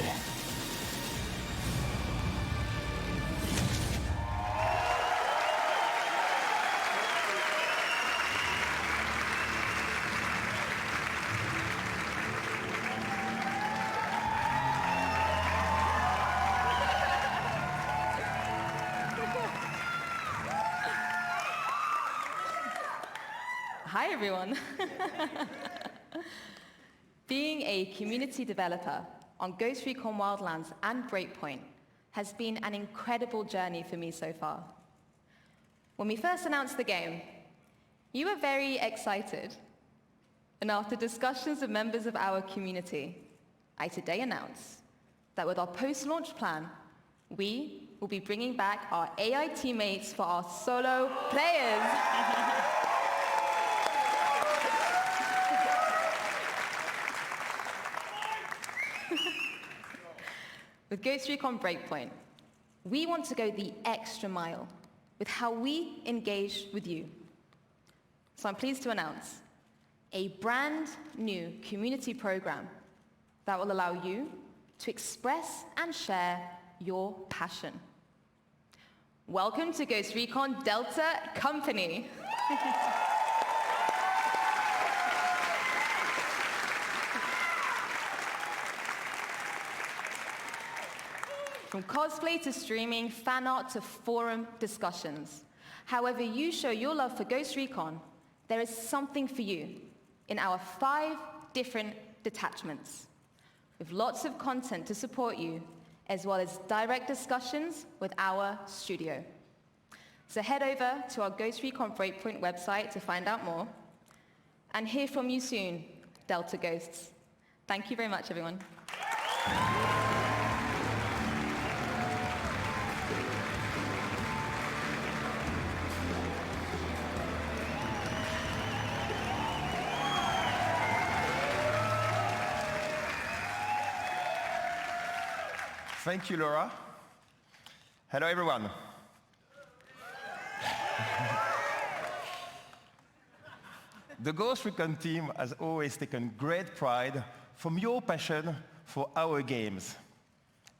Hi, everyone. Being a community developer on Ghost Recon Wildlands and Breakpoint has been an incredible journey for me so far. When we first announced the game, you were very excited. And after discussions with members of our community, I today announce that with our post-launch plan, we will be bringing back our AI teammates for our solo players. With Ghost Recon Breakpoint, we want to go the extra mile with how we engage with you. So I'm pleased to announce a brand new community program that will allow you to express and share your passion. Welcome to Ghost Recon Delta Company. From cosplay to streaming, fan art to forum discussions. However you show your love for Ghost Recon, there is something for you in our 5 different detachments, with lots of content to support you, as well as direct discussions with our studio. So head over to our Ghost Recon Breakpoint website to find out more, and hear from you soon, Delta Ghosts. Thank you very much, everyone. Thank you, Laura. Hello, everyone. The Ghost Recon team has always taken great pride from your passion for our games.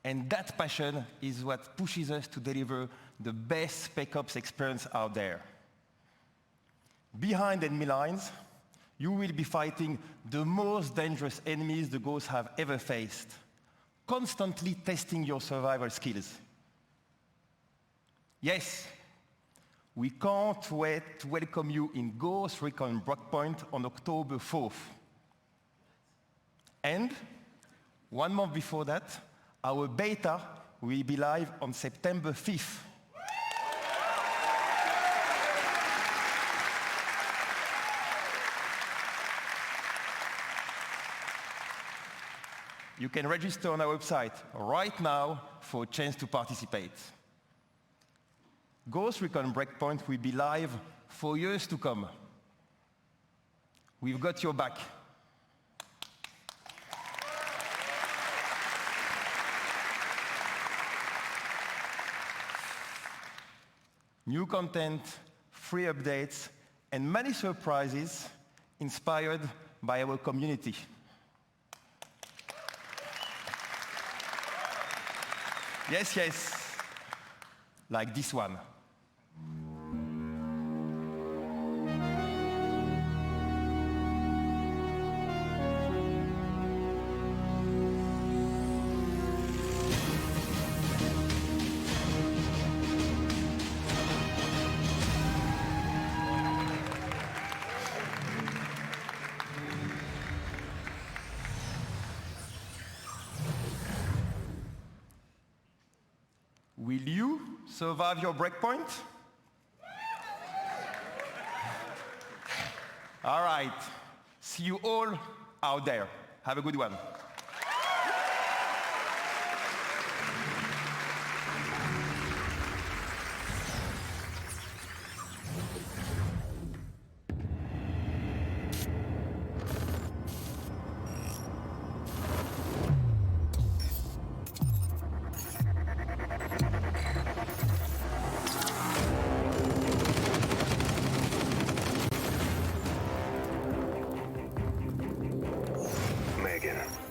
And that passion is what pushes us to deliver the best Spec Ops experience out there. Behind enemy lines, you will be fighting the most dangerous enemies the Ghosts have ever faced, constantly testing your survival skills. Yes, we can't wait to welcome you in Ghost Recon Breakpoint on October 4th. And 1 month before that, our beta will be live on September 5th. You can register on our website right now for a chance to participate. Ghost Recon Breakpoint will be live for years to come. We've got your back. New content, free updates, and many surprises inspired by our community. Yes, yes, like this one. Will you survive your breakpoint? All right. See you all out there. Have a good one.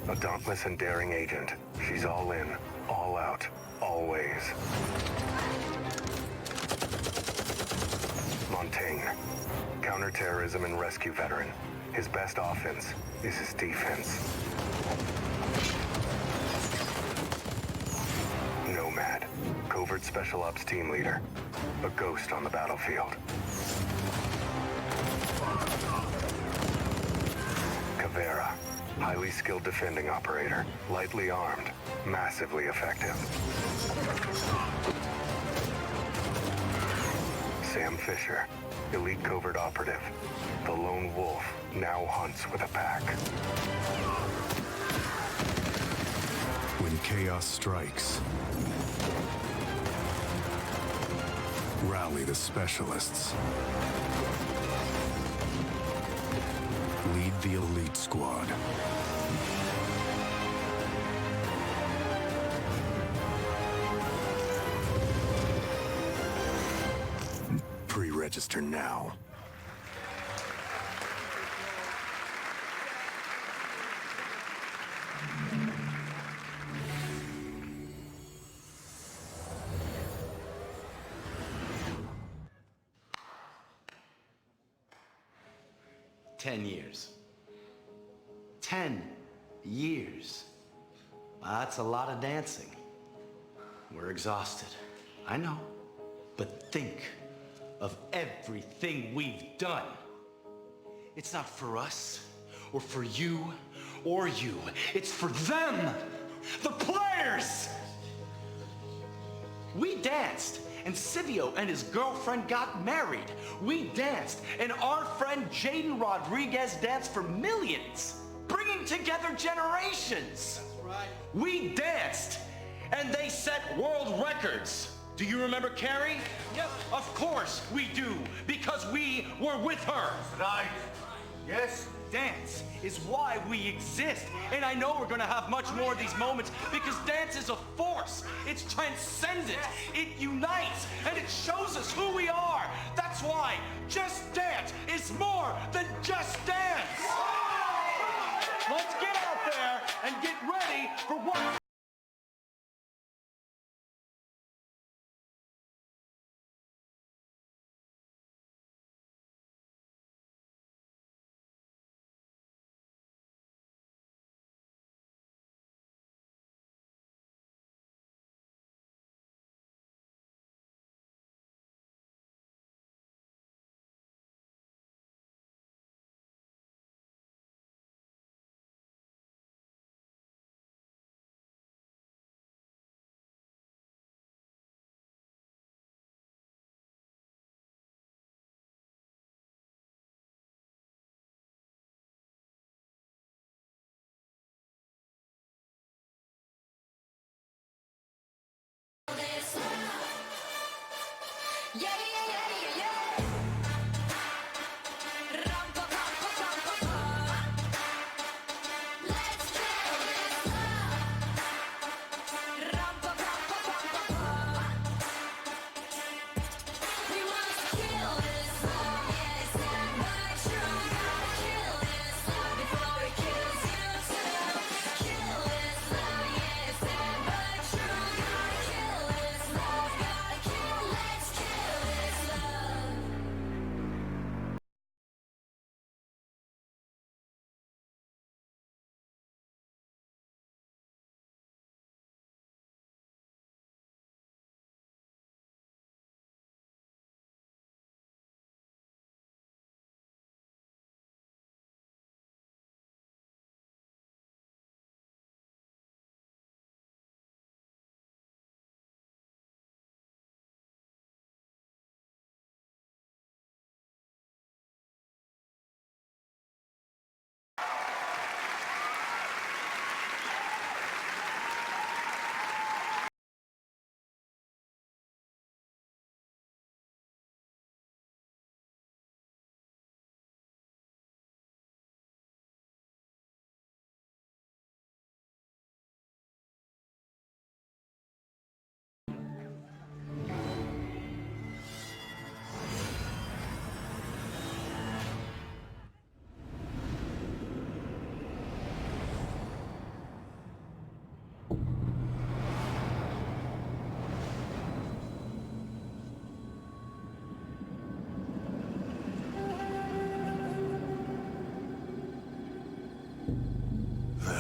A dauntless and daring agent. She's all in, all out, always. Montaigne, counterterrorism and rescue veteran. His best offense is his defense. Nomad, covert special ops team leader. A ghost on the battlefield. Caveira, highly skilled defending operator, lightly armed, massively effective. Sam Fisher, elite covert operative. The lone wolf now hunts with a pack. When chaos strikes, rally the specialists. Lead the elite squad. Pre-register now. $10 years. 10 years. That's a lot of dancing. We're exhausted. I know. But think of everything we've done. It's not for us, or for you, or you. It's for them, the players! We danced, and Silvio and his girlfriend got married. We danced, and our friend Jaden Rodriguez danced for millions, bringing together generations. That's right. We danced, and they set world records. Do you remember Carrie? Yep. Of course we do, because we were with her. Right. Yes. Dance is why we exist. And I know we're gonna have much more of these moments because dance is a force. It's transcendent. It unites and it shows us who we are. That's why Just Dance is more than just dance. Let's get out there and get ready for what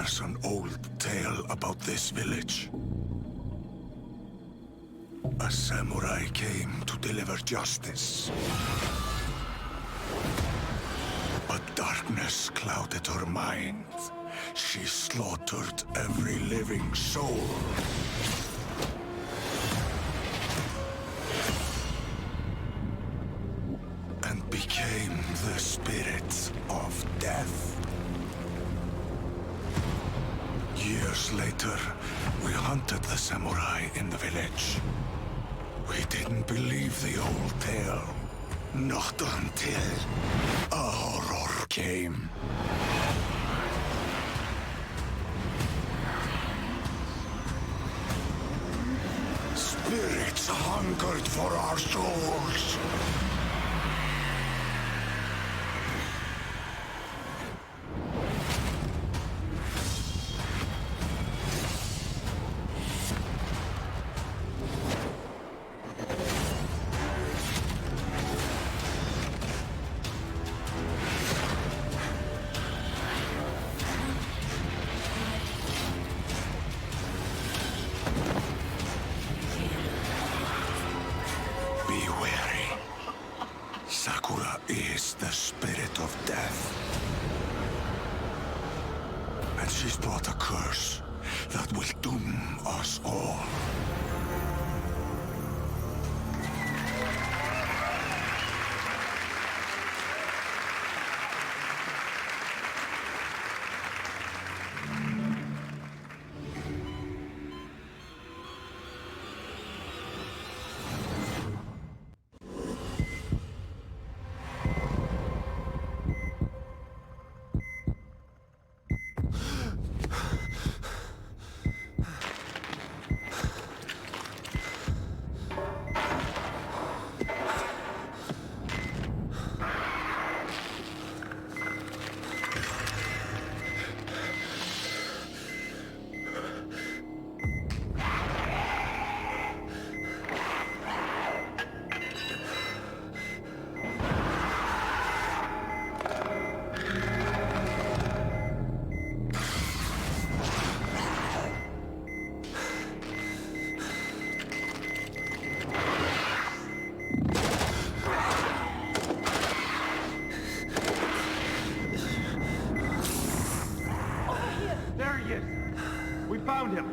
There's an old tale about this village. A samurai came to deliver justice. But darkness clouded her mind. She slaughtered every living soul. And became the spirit of death. Years later, we hunted the samurai in the village. We didn't believe the old tale. Not until a horror came. Spirits hungered for our souls. Is the spirit of death. And she's brought a curse that will doom us all. Found him.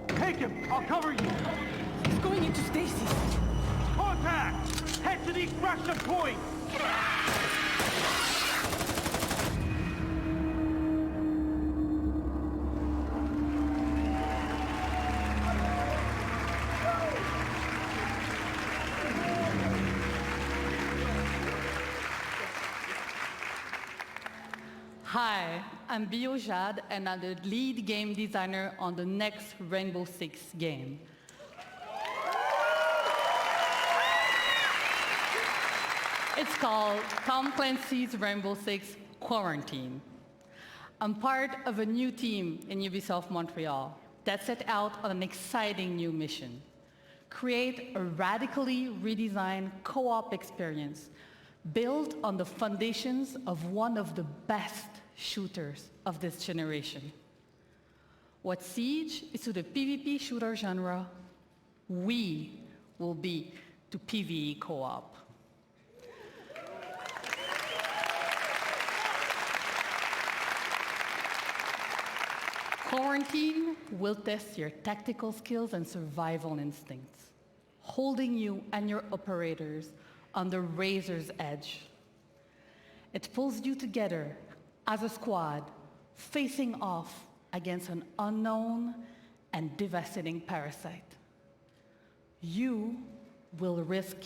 Take him. I'll cover you. He's going into stasis. Contact! Head to the extraction point! Hi, I'm Bio Jad, and I'm the lead game designer on the next Rainbow Six game. It's called Tom Clancy's Rainbow Six Quarantine. I'm part of a new team in Ubisoft Montreal that set out on an exciting new mission. Create a radically redesigned co-op experience built on the foundations of one of the best shooters of this generation. What Siege is to the PvP shooter genre, we will be to PvE co-op. Quarantine will test your tactical skills and survival instincts, holding you and your operators on the razor's edge. It pulls you together as a squad, facing off against an unknown and devastating parasite. You will risk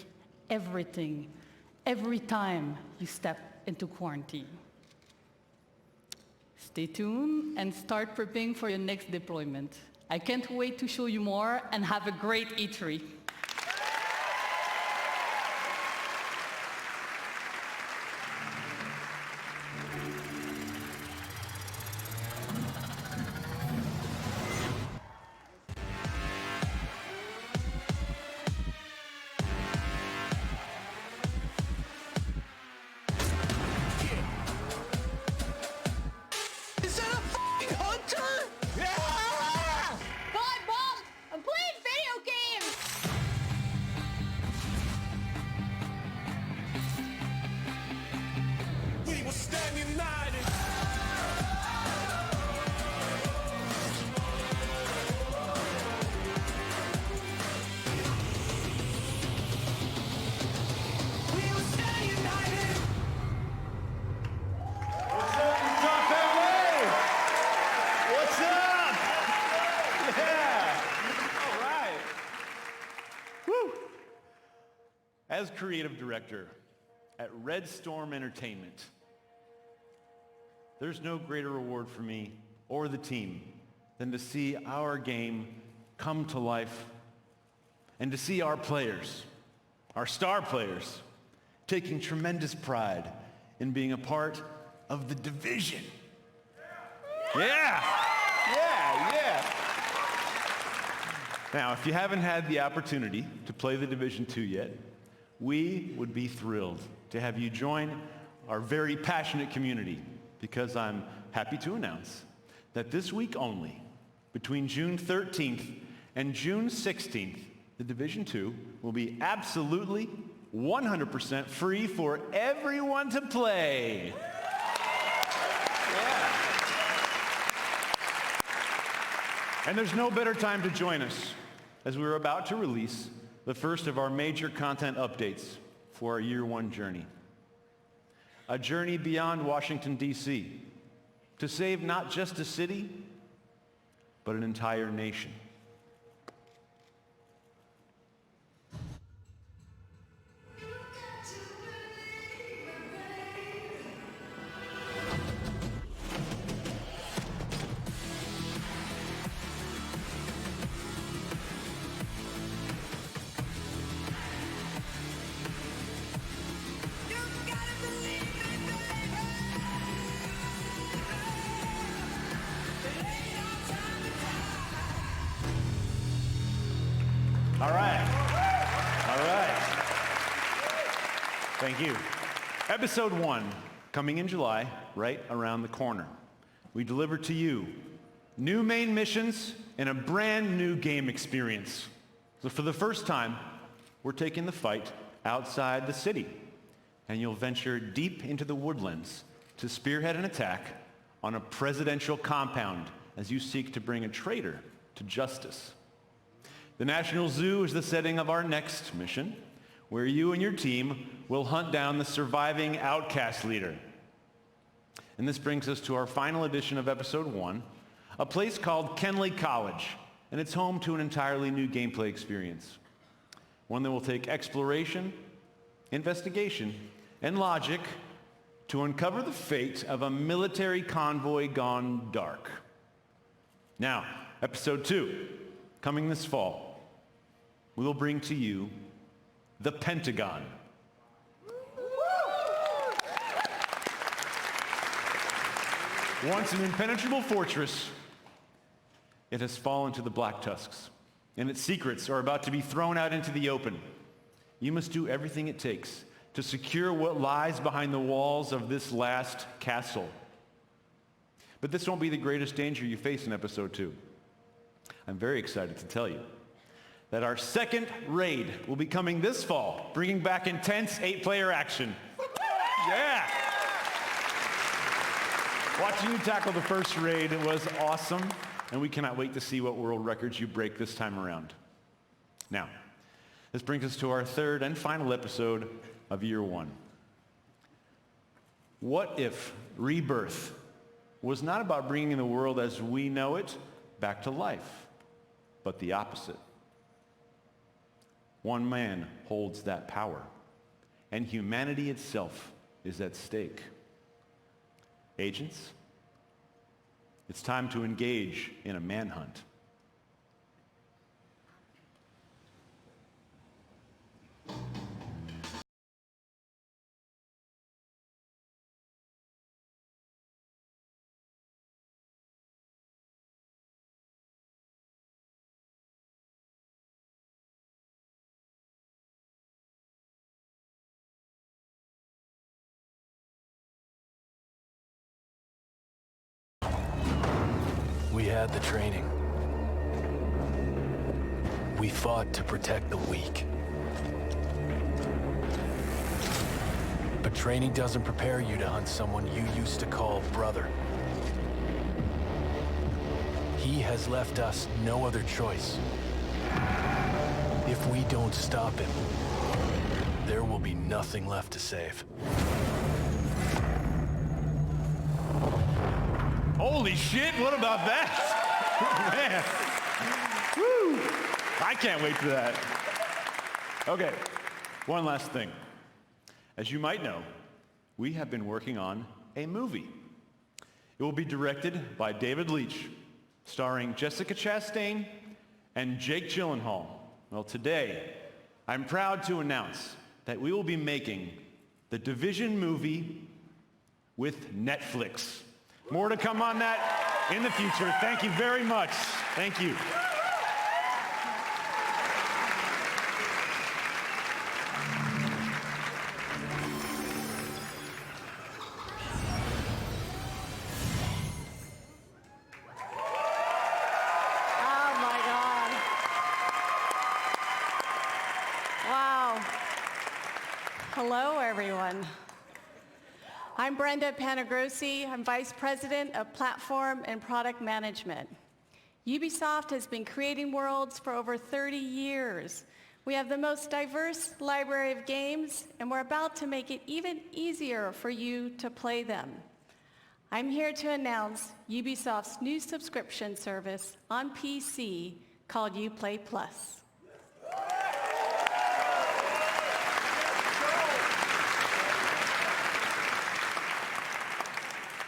everything every time you step into quarantine. Stay tuned and start prepping for your next deployment. I can't wait to show you more, and have a great E3. As creative director at Red Storm Entertainment, there's no greater reward for me or the team than to see our game come to life and to see our players, our star players, taking tremendous pride in being a part of the Division. Yeah! Now, if you haven't had the opportunity to play the Division 2 yet, we would be thrilled to have you join our very passionate community, because I'm happy to announce that this week only, between June 13th and June 16th, the Division 2 will be absolutely 100% free for everyone to play. Yeah. And there's no better time to join us, as we're about to release the first of our major content updates for our year one journey. A journey beyond Washington, D.C., to save not just a city, but an entire nation. All right. Thank you. Episode 1, coming in July, right around the corner. We deliver to you new main missions and a brand new game experience. So for the first time, we're taking the fight outside the city, and you'll venture deep into the woodlands to spearhead an attack on a presidential compound as you seek to bring a traitor to justice. The National Zoo is the setting of our next mission, where you and your team will hunt down the surviving outcast leader. And this brings us to our final edition of Episode 1, a place called Kenley College, and it's home to an entirely new gameplay experience. One that will take exploration, investigation, and logic to uncover the fate of a military convoy gone dark. Now, episode 2, coming this fall, we will bring to you The Pentagon. Once an impenetrable fortress, it has fallen to the Black Tusks, and its secrets are about to be thrown out into the open. You must do everything it takes to secure what lies behind the walls of this last castle. But this won't be the greatest danger you face in episode 2. I'm very excited to tell you that our second raid will be coming this fall, bringing back intense 8-player action. Yeah! Watching you tackle the first raid was awesome, and we cannot wait to see what world records you break this time around. Now, this brings us to our third and final episode of Year 1. What if Rebirth was not about bringing the world as we know it back to life, but the opposite? One man holds that power, and humanity itself is at stake. Agents, it's time to engage in a manhunt. We had the training. We fought to protect the weak. But training doesn't prepare you to hunt someone you used to call brother. He has left us no other choice. If we don't stop him, there will be nothing left to save. Holy shit, what about that? Man. Woo! I can't wait for that. Okay, one last thing. As you might know, we have been working on a movie. It will be directed by David Leitch, starring Jessica Chastain and Jake Gyllenhaal. Well, today, I'm proud to announce that we will be making the Division movie with Netflix. More to come on that in the future. Thank you very much. Thank you. Oh my God. Wow. Hello, everyone. I'm Brenda Panagrossi. I'm Vice President of Platform and Product Management. Ubisoft has been creating worlds for over 30 years. We have the most diverse library of games, and we're about to make it even easier for you to play them. I'm here to announce Ubisoft's new subscription service on PC called Uplay Plus.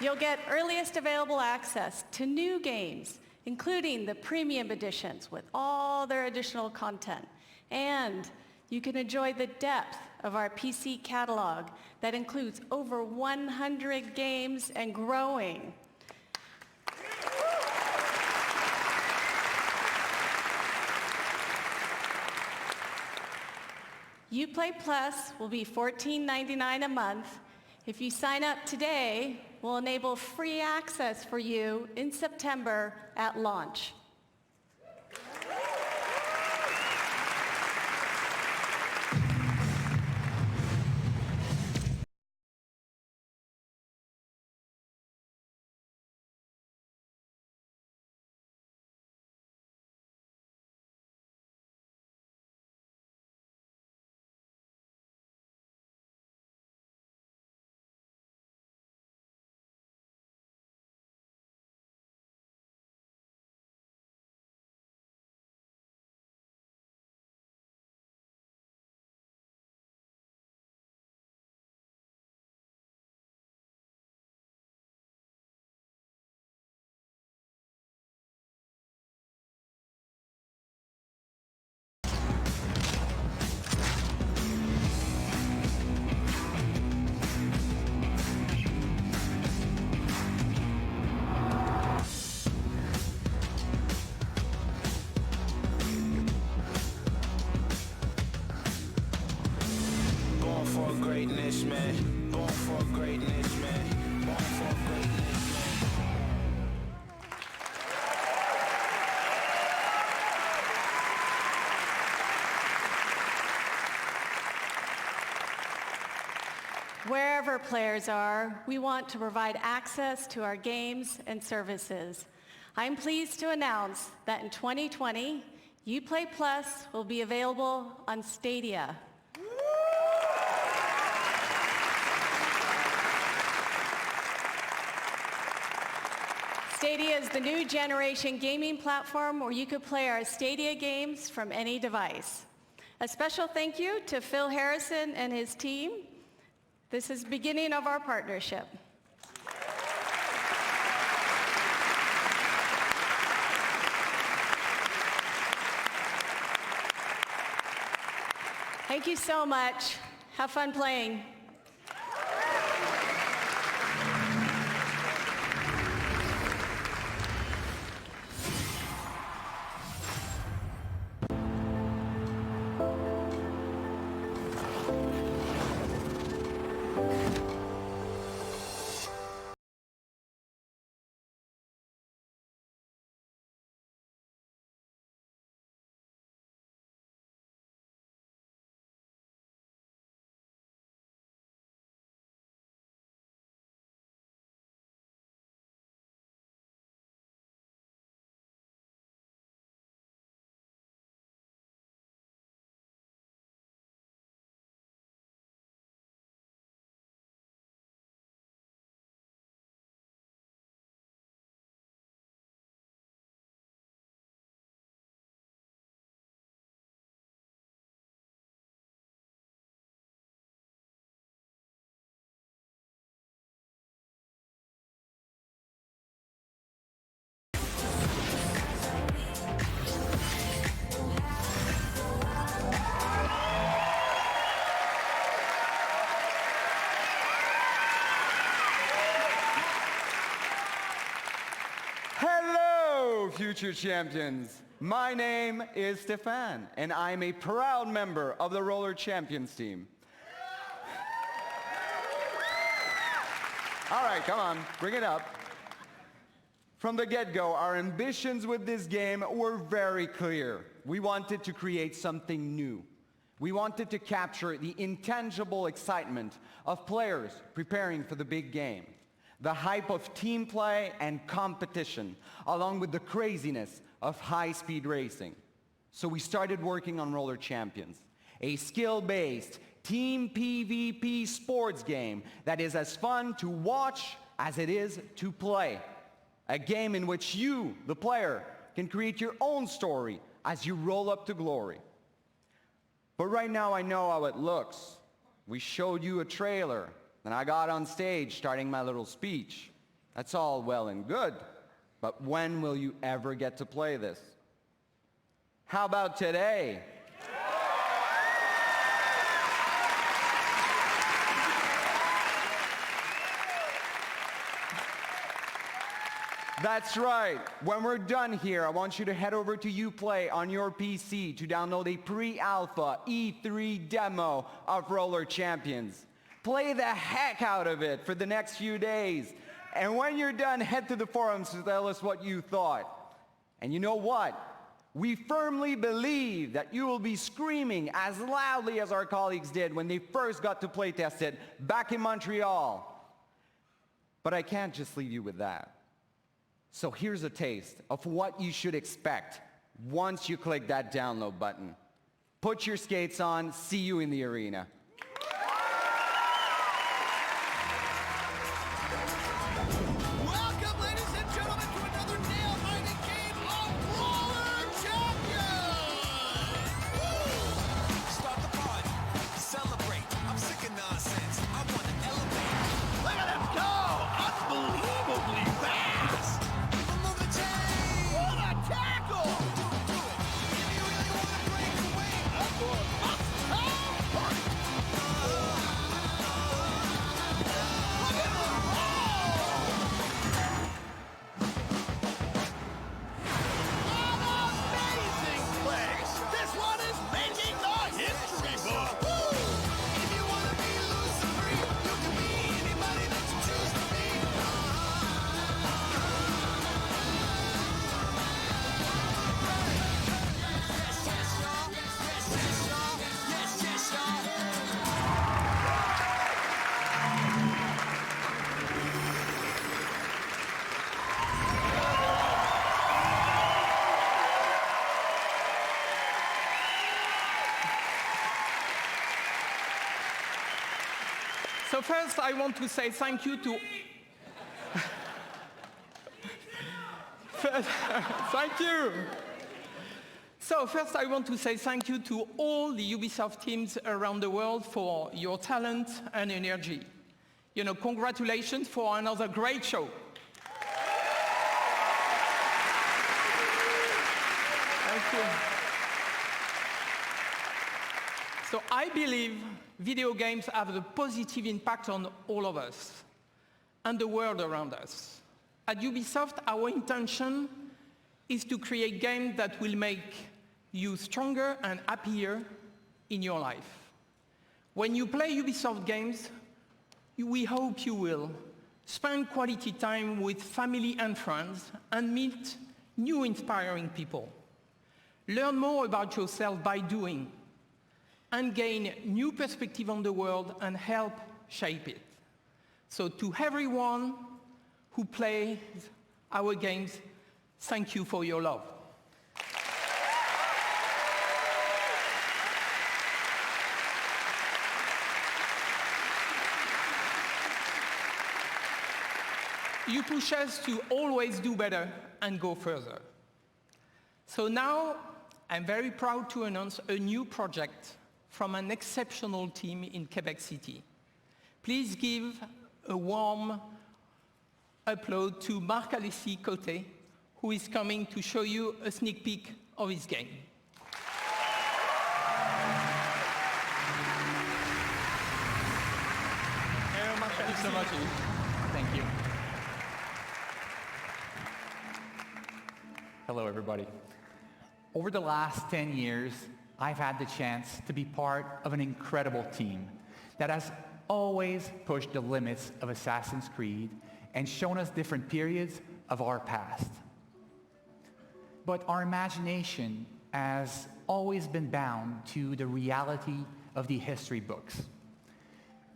You'll get earliest available access to new games, including the premium editions with all their additional content. And you can enjoy the depth of our PC catalog that includes over 100 games and growing. Uplay Plus will be $14.99 a month. If you sign up today, we'll enable free access for you in September at launch. for greatness, man. Born for greatness, man. Born for greatness, man. Wherever players are, we want to provide access to our games and services. I'm pleased to announce that in 2020, Uplay Plus will be available on Stadia. Stadia is the new generation gaming platform where you could play our Stadia games from any device. A special thank you to Phil Harrison and his team. This is the beginning of our partnership. Thank you so much. Have fun playing. Hello, future champions. My name is Stefan, and I'm a proud member of the Roller Champions team. All right, come on, bring it up. From the get-go, our ambitions with this game were very clear. We wanted to create something new. We wanted to capture the intangible excitement of players preparing for the big game, the hype of team play and competition, along with the craziness of high-speed racing. So we started working on Roller Champions, a skill-based team PvP sports game that is as fun to watch as it is to play. A game in which you, the player, can create your own story as you roll up to glory. But right now I know how it looks. We showed you a trailer, then I got on stage starting my little speech. That's all well and good, but when will you ever get to play this? How about today? That's right. When we're done here, I want you to head over to Uplay on your PC to download a pre-alpha E3 demo of Roller Champions. Play the heck out of it for the next few days. And when you're done, head to the forums to tell us what you thought. And you know what? We firmly believe that you will be screaming as loudly as our colleagues did when they first got to playtest it back in Montreal. But I can't just leave you with that. So here's a taste of what you should expect once you click that download button. Put your skates on, see you in the arena. Welcome, ladies and gentlemen, to another nail-biting game of Roller Champions! Woo! Start the party, celebrate. I'm sick of nonsense. I want to elevate. Look at him go! Unbelievably fast! Remove the chain! What a tackle! Do it. If you really want to break away, up, up, up. So first, I want to say thank you to... Thank you. So first, I want to say thank you to all the Ubisoft teams around the world for your talent and energy. You know, congratulations for another great show. Thank you. So I believe video games have a positive impact on all of us and the world around us. At Ubisoft, our intention is to create games that will make you stronger and happier in your life. When you play Ubisoft games, we hope you will spend quality time with family and friends and meet new inspiring people. Learn more about yourself by doing and gain new perspective on the world and help shape it. So to everyone who plays our games, thank you for your love. You push us to always do better and go further. So now, I'm very proud to announce a new project from an exceptional team in Quebec City. Please give a warm upload to Marc-Alexis Côté, who is coming to show you a sneak peek of his game. Hello, Marc-Alexis. Thank you so much. Thank you. Hello, everybody. Over the last 10 years, I've had the chance to be part of an incredible team that has always pushed the limits of Assassin's Creed and shown us different periods of our past. But our imagination has always been bound to the reality of the history books.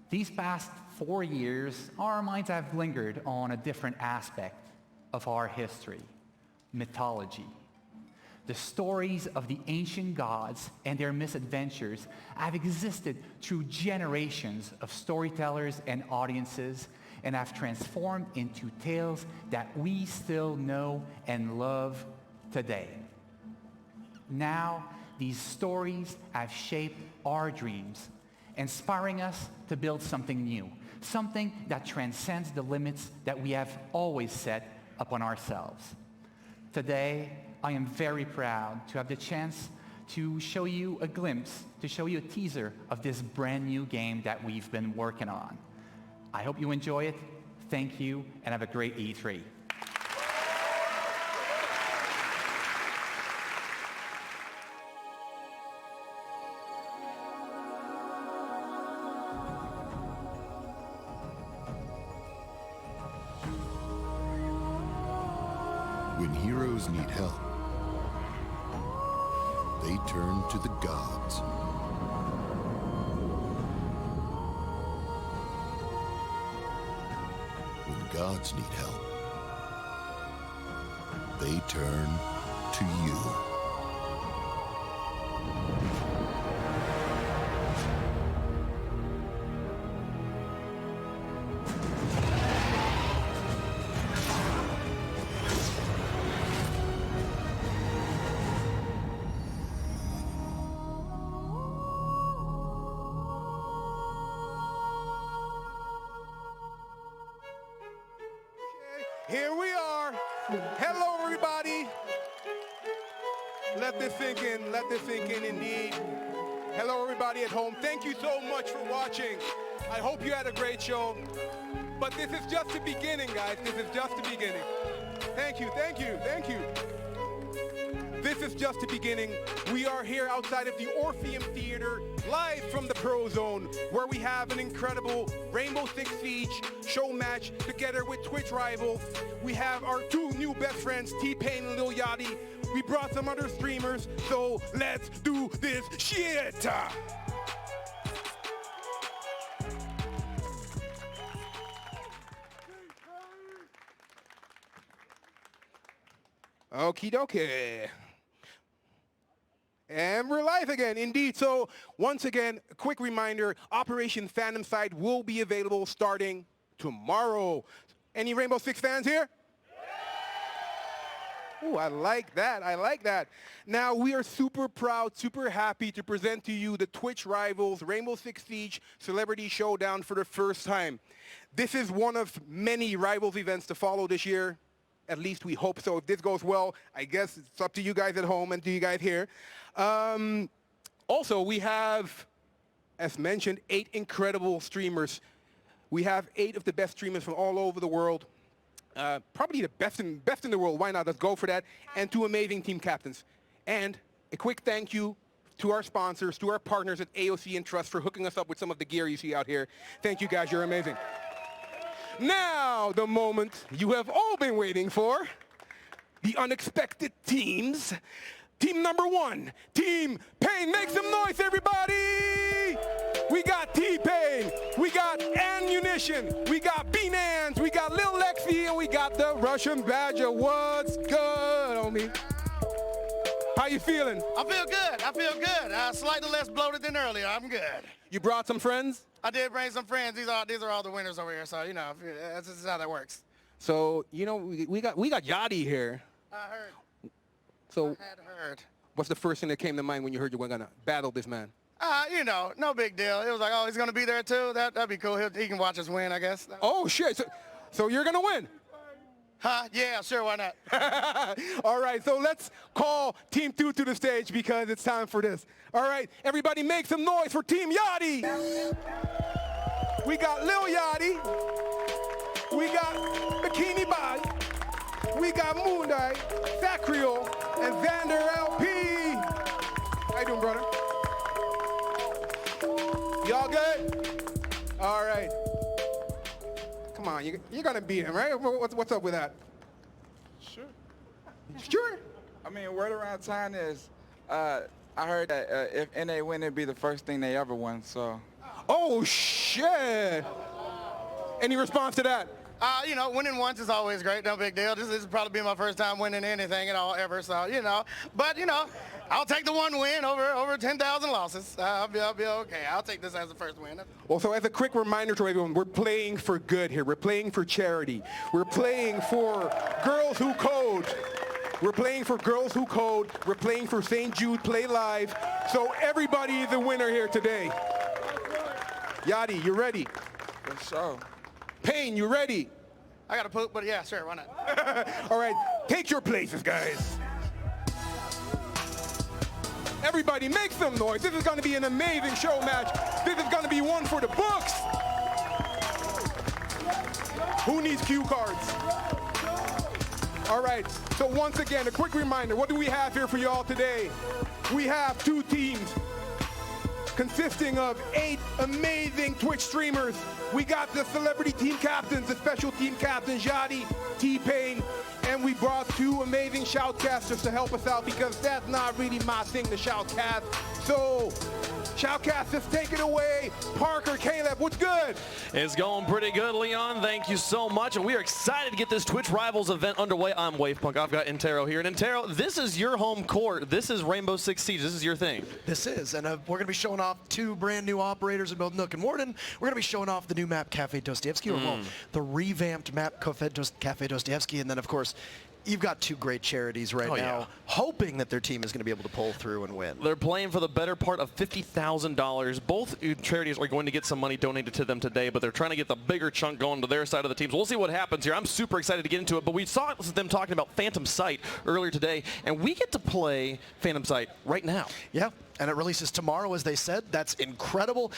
These past 4 years, our minds have lingered on a different aspect of our history, mythology. The stories of the ancient gods and their misadventures have existed through generations of storytellers and audiences and have transformed into tales that we still know and love today. Now, these stories have shaped our dreams, inspiring us to build something new, something that transcends the limits that we have always set upon ourselves. Today, I am very proud to have the chance to show you a glimpse, to show you a teaser of this brand new game that we've been working on. I hope you enjoy it. Thank you, and have a great E3. When heroes need help, they turn to the gods. When gods need help, they turn to you. Here we are. Hello, everybody. Let this sink in. Let this sink in indeed. Hello, everybody at home. Thank you so much for watching. I hope you had a great show. But this is just the beginning, guys. This is just the beginning. Thank you, thank you, thank you. This is just the beginning. We are here outside of the Orpheum Theater, live from the Pro Zone, where we have an incredible Rainbow Six Siege show match together with Twitch rivals. We have our two new best friends, T-Pain and Lil Yachty. We brought some other streamers, so let's do this shit! Okie dokie. And we're live again, indeed. So once again, a quick reminder, Operation Phantom Sight will be available starting tomorrow. Any Rainbow Six fans here? Ooh, I like that. I like that. Now, we are super proud, super happy to present to you the Twitch Rivals Rainbow Six Siege Celebrity Showdown for the first time. This is one of many Rivals events to follow this year. At least we hope so. If this goes well, I guess it's up to you guys at home and to you guys here. Also, we have, as mentioned, 8 incredible streamers. We have 8 of the best streamers from all over the world. Probably the best in the world. Why not? Let's go for that. And 2 amazing team captains. And a quick thank you to our sponsors, to our partners at AOC and Trust for hooking us up with some of the gear you see out here. Thank you guys. You're amazing. Now, the moment you have all been waiting for. The unexpected teams. Team number 1, Team Pain. Make some noise, everybody! We got T-Pain, we got Ammunition, we got B-Nans, we got Lil Lexi, and we got the Russian Badger. What's good, homie? How you feeling? I feel good. I feel good. Slightly less bloated than earlier. I'm good. You brought some friends? I did bring some friends. These are all the winners over here. So, you know, this is how that works. So, you know, we got Yachty here. I heard. So, I had heard. What's the first thing that came to mind when you heard you were going to battle this man? You know, no big deal. It was like, oh, he's going to be there too? That'd be cool. He can watch us win, I guess. Oh, shit. So you're going to win? Huh? Yeah, sure, why not? All right, so let's call Team 2 to the stage because it's time for this. All right, everybody make some noise for Team Yachty. We got Lil Yachty. We got Bikini Bai. We got Moondai, Sacriel, and Xander LP. How you doing, brother? Y'all good? All right. Come on, you're gonna beat him, right? What's up with that? Sure. Sure. I mean, word around town is, I heard that if NA win, it'd be the first thing they ever won, so. Oh, shit. Any response to that? You know, winning once is always great. No big deal. This is probably be my first time winning anything at all ever. So, you know, but, you know, I'll take the 1 win over 10,000 losses. I'll be okay. I'll take this as the first win. Well, so as a quick reminder to everyone, we're playing for good here. We're playing for charity. We're playing for Girls Who Code. We're playing for Girls Who Code. We're playing for St. Jude Play Live. So everybody is a winner here today. Yachty, you ready? For sure. Pain, you ready? I got to poop, but yeah, sure, why not? All right, take your places, guys. Everybody make some noise. This is going to be an amazing show match. This is going to be one for the books. Who needs cue cards? All right, so once again, a quick reminder. What do we have here for y'all today? We have 2 teams consisting of 8 amazing Twitch streamers. We got the celebrity team captains, the special team captains, Yachty, T-Pain, and we brought 2 amazing shoutcasters to help us out because that's not really my thing, the shoutcast. So, shoutcasters, take it away. Parker, Caleb, what's good? It's going pretty good, Leon. Thank you so much. And we are excited to get this Twitch Rivals event underway. I'm Wavepunk. I've got Intero here. And Intero, this is your home court. This is Rainbow Six Siege. This is your thing. This is. And we're going to be showing off 2 brand new operators in both Nook and Warden. We're going to be showing off the new map, Cafe Dostoevsky, or well, the revamped map, Cafe Dostoevsky. And then, of course, you've got 2 great charities right now, hoping that their team is going to be able to pull through and win. They're playing for the better part of $50,000. Both charities are going to get some money donated to them today, but they're trying to get the bigger chunk going to their side of the teams. We'll see what happens here. I'm super excited to get into it, but we saw them talking about Phantom Sight earlier today, and we get to play Phantom Sight right now. Yeah, and it releases tomorrow, as they said. That's incredible.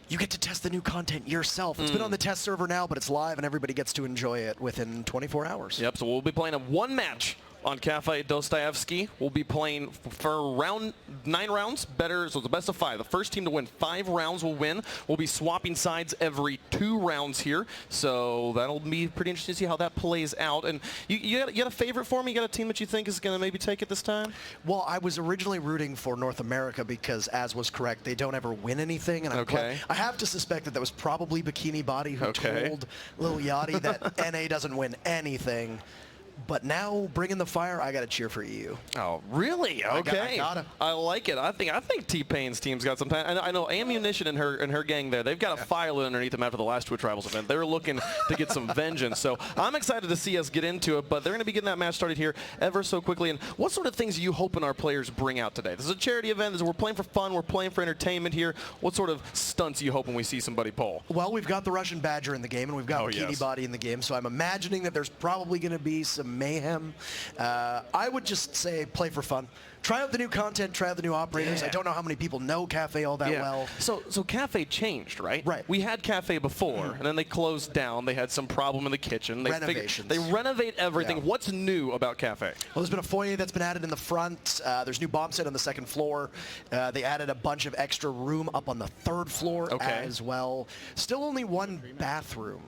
You get to test the new content yourself. It's been on the test server now, but it's live, and everybody gets to enjoy it within 24 hours. Yep, so we'll be playing a 1 match on Cafe Dostoevsky. We'll be playing for 9 rounds, better, so it's the best of 5. The first team to win 5 rounds will win. We'll be swapping sides every 2 rounds here, so that'll be pretty interesting to see how that plays out. And you got a favorite for me? You got a team that you think is going to maybe take it this time? Well, I was originally rooting for North America because, as was correct, they don't ever win anything. And I have to suspect that was probably Bikini Body who told Lil Yachty that NA doesn't win anything. But now, bringing the fire, I got to cheer for EU. Oh, really? Okay. I gotta. I like it. I think T-Pain's team's got some time. I know Ammunition and her gang there. They've got a fire lit underneath them after the last Twitch Rivals event. They were looking to get some vengeance. So I'm excited to see us get into it. But they're going to be getting that match started here ever so quickly. And what sort of things are you hoping our players bring out today? This is a charity event. We're playing for fun. We're playing for entertainment here. What sort of stunts are you hoping we see somebody pull? Well, we've got the Russian Badger in the game, and we've got Bikini Body in the game. So I'm imagining that there's probably going to be some mayhem. I would just say play for fun. Try out the new content, try out the new operators. I don't know how many people know Cafe all that well. So Cafe changed, right? Right. We had Cafe before, and then they closed down. They had some problem in the kitchen. Renovations. They renovate everything. What's new about Cafe? Well, there's been a foyer that's been added in the front. There's new bomb set on the second floor. They added a bunch of extra room up on the third floor as well. Still only one bathroom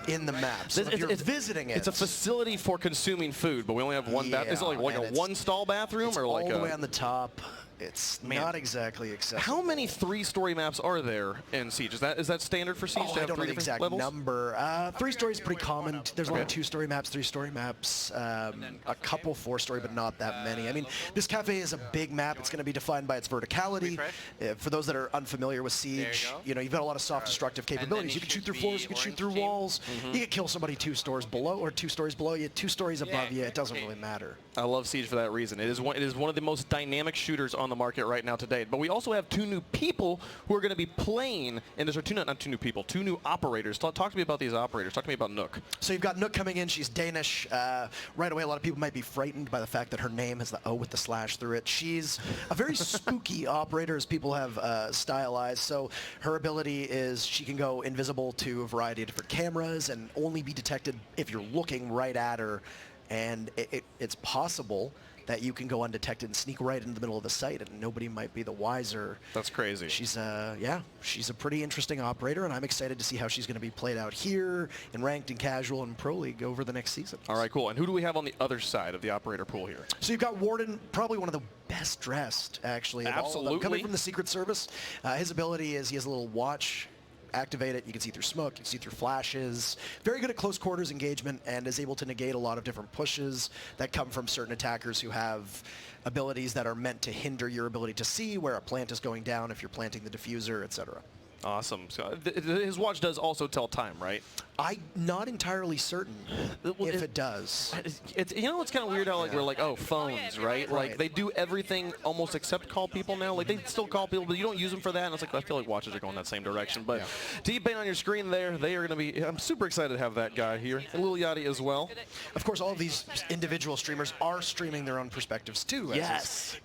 in the map. So if you're visiting it, it's a facility for consuming food, but we only have one bathroom. Is it like a one-stall bathroom, or like all the way on the top? It's not exactly accessible. How many 3-story maps are there in Siege? Is that standard for Siege? Oh, I don't know the exact number. 3-story is pretty common. There's a lot of 2-story maps, 3-story maps, a couple 4-story, but not that many. I mean, this cafe is a big map. It's going to be defined by its verticality. For those that are unfamiliar with Siege, you've got a lot of soft destructive capabilities. You can shoot through floors, you can shoot through walls. You can kill somebody 2 stories below or 2 stories below you, 2 stories above you. It doesn't really matter. I love Siege for that reason. It is one of the most dynamic shooters on the market right now today. But we also have 2 new people who are going to be playing, and there's not 2 new people, 2 new operators. Talk to me about these operators. Talk to me about Nook. So you've got Nook coming in. She's Danish. Right away, a lot of people might be frightened by the fact that her name has the O with the slash through it. She's a very spooky operator, as people have stylized. So her ability is she can go invisible to a variety of different cameras and only be detected if you're looking right at her. And it's possible that you can go undetected and sneak right into the middle of the site, and nobody might be the wiser. That's crazy. She's she's a pretty interesting operator, and I'm excited to see how she's going to be played out here in ranked and casual and pro league over the next season. All right, cool. And who do we have on the other side of the operator pool here? So you've got Warden, probably one of the best dressed, actually. Absolutely. Coming from the Secret Service. His ability is he has a little watch. Activate it, you can see through smoke, you can see through flashes. Very good at close quarters engagement and is able to negate a lot of different pushes that come from certain attackers who have abilities that are meant to hinder your ability to see where a plant is going down if you're planting the diffuser, etc. Awesome. So his watch does also tell time, right? I'm not entirely certain if it does. It's kind of weird how we're like, oh, phones, right? Like they do everything almost except call people now. Like they still call people, but you don't use them for that. And it's like I feel like watches are going that same direction. But T-Pain on your screen there, they are going to be. I'm super excited to have that guy here, and Lil Yachty as well. Of course, all of these individual streamers are streaming their own perspectives too. Yes.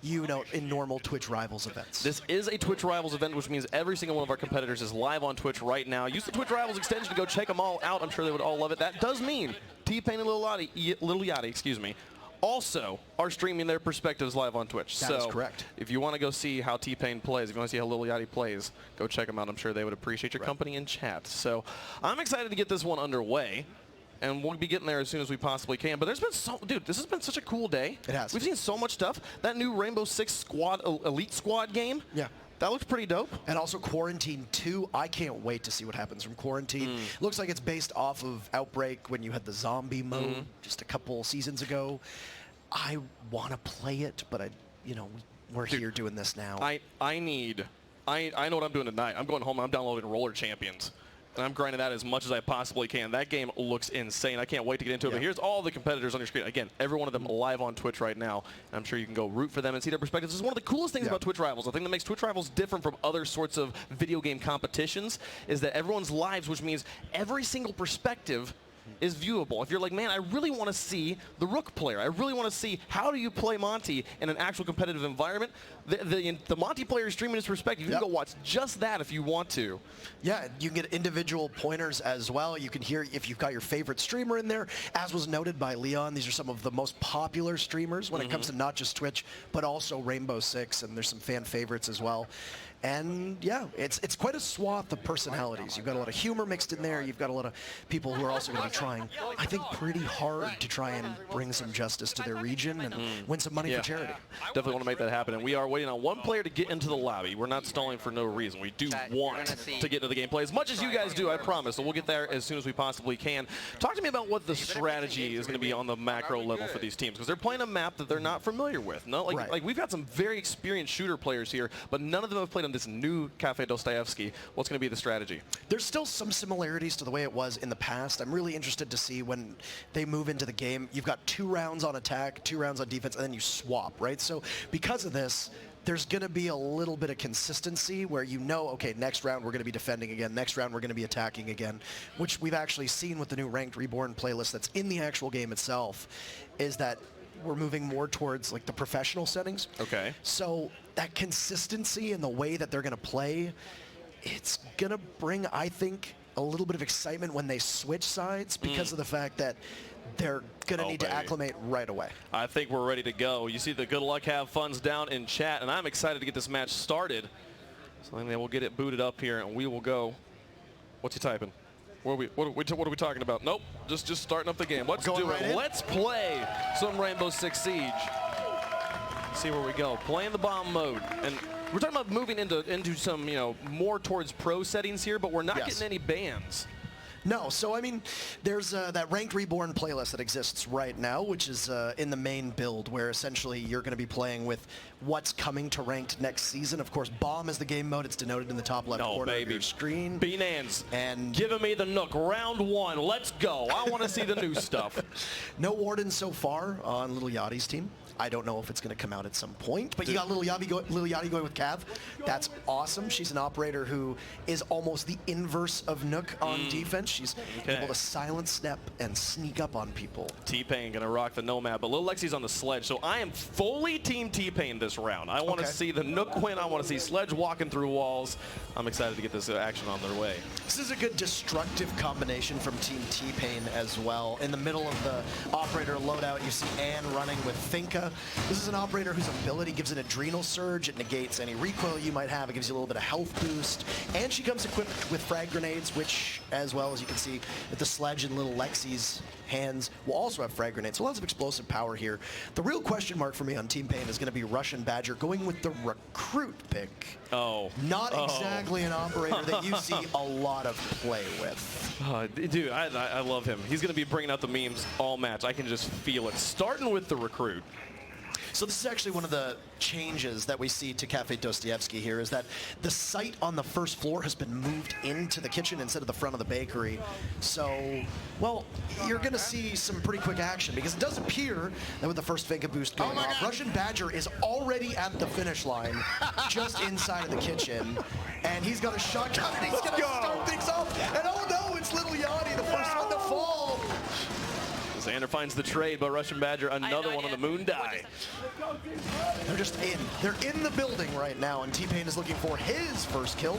In normal Twitch Rivals events. This is a Twitch Rivals event, which means every single one of our competitors is live on Twitch right now. Use the Twitch Rivals extension to go check them all out. I'm sure they would all love it. That does mean T-Pain and Lil Yachty, also are streaming their perspectives live on Twitch. That is correct. If you want to go see how T-Pain plays, if you want to see how Lil Yachty plays, go check them out. I'm sure they would appreciate your company in chat. So I'm excited to get this one underway. And we'll be getting there as soon as we possibly can. But there's been this has been such a cool day. It has. We've seen so much stuff. That new Rainbow Six Squad Elite Squad game. Yeah. That looks pretty dope. And also Quarantine 2. I can't wait to see what happens from Quarantine. Looks like it's based off of Outbreak when you had the zombie mode just a couple seasons ago. I want to play it, but we're here doing this now. I know what I'm doing tonight. I'm going home and I'm downloading Roller Champions. And I'm grinding that as much as I possibly can. That game looks insane. I can't wait to get into it. But here's all the competitors on your screen. Again, every one of them live on Twitch right now. And I'm sure you can go root for them and see their perspectives. This is one of the coolest things about Twitch Rivals. The thing that makes Twitch Rivals different from other sorts of video game competitions is that everyone's lives, which means every single perspective is viewable. If you're like, man, I really want to see the Rook player. I really want to see how do you play Monty in an actual competitive environment. The Monty player is streaming his perspective. You can go watch just that if you want to. Yeah, you can get individual pointers as well. You can hear if you've got your favorite streamer in there. As was noted by Leon, these are some of the most popular streamers when it comes to not just Twitch, but also Rainbow Six, and there's some fan favorites as well. And yeah, it's quite a swath of personalities. You've got a lot of humor mixed in there. You've got a lot of people who are also going to be trying, I think, pretty hard to try and bring some justice to their region and win some money for charity. Definitely want to make that happen. And we are waiting on one player to get into the lobby. We're not stalling for no reason. We do want to get into the gameplay as much as you guys do, I promise. So we'll get there as soon as we possibly can. Talk to me about what the strategy is going to be on the macro level for these teams, because they're playing a map that they're not familiar with. No, like we've got some very experienced shooter players here, but none of them have played on this new Cafe Dostoevsky. What's going to be the strategy? There's still some similarities to the way it was in the past. I'm really interested to see when they move into the game. You've got 2 rounds on attack, 2 rounds on defense, and then you swap, right? So because of this, there's going to be a little bit of consistency where you know, okay, next round we're going to be defending again, next round we're going to be attacking again, which we've actually seen with the new Ranked Reborn playlist that's in the actual game itself, is that we're moving more towards like the professional settings. Okay. So that consistency in the way that they're going to play, it's going to bring, I think, a little bit of excitement when they switch sides because of the fact that they're going to need to acclimate right away. I think we're ready to go. You see the good luck, have fun's down in chat, and I'm excited to get this match started. So then we'll get it booted up here, and we will go. What's he typing? What are we talking about? Nope, just starting up the game. Let's do it. Let's play some Rainbow Six Siege. See where we go. Playing the bomb mode, and we're talking about moving into some more towards pro settings here, but we're not getting any bans. No, so I mean, there's that Ranked Reborn playlist that exists right now, which is in the main build, where essentially you're going to be playing with what's coming to Ranked next season. Of course, Bomb is the game mode. It's denoted in the top left corner of your screen. Beanans, and giving me the Nook. Round 1, let's go. I want to see the new stuff. No Warden so far on Little Yachty's team. I don't know if it's going to come out at some point, but you got Lil Yachty going with Cav. That's awesome. She's an operator who is almost the inverse of Nook on defense. She's able to silence, step, and sneak up on people. T-Pain going to rock the Nomad, but Lil Lexi's on the Sledge, so I am fully Team T-Pain this round. I want to see the Nook win. I want to see Sledge walking through walls. I'm excited to get this action on their way. This is a good destructive combination from Team T-Pain as well. In the middle of the operator loadout, you see Ann running with Finka. This is an operator whose ability gives an adrenal surge. It negates any recoil you might have. It gives you a little bit of health boost. And she comes equipped with frag grenades, which, as well as you can see with the Sledge and Little Lexi's hands, will also have frag grenades. So lots of explosive power here. The real question mark for me on Team Pain is going to be Russian Badger going with the recruit pick. Not exactly an operator that you see a lot of play with. Dude, I love him. He's going to be bringing out the memes all match. I can just feel it. Starting with the recruit. So this is actually one of the changes that we see to Cafe Dostoevsky here, is that the site on the first floor has been moved into the kitchen instead of the front of the bakery. So, well, you're going to see some pretty quick action, because it does appear that with the first Finka boost going off, Russian Badger is already at the finish line, just inside of the kitchen, and he's got a shotgun, and he's going to start things off, and oh no, it's Little Yachty, the first one to fall. Xander finds the trade, but Russian Badger, another one on the moon die. They're just in. They're in the building right now, and T-Pain is looking for his first kill.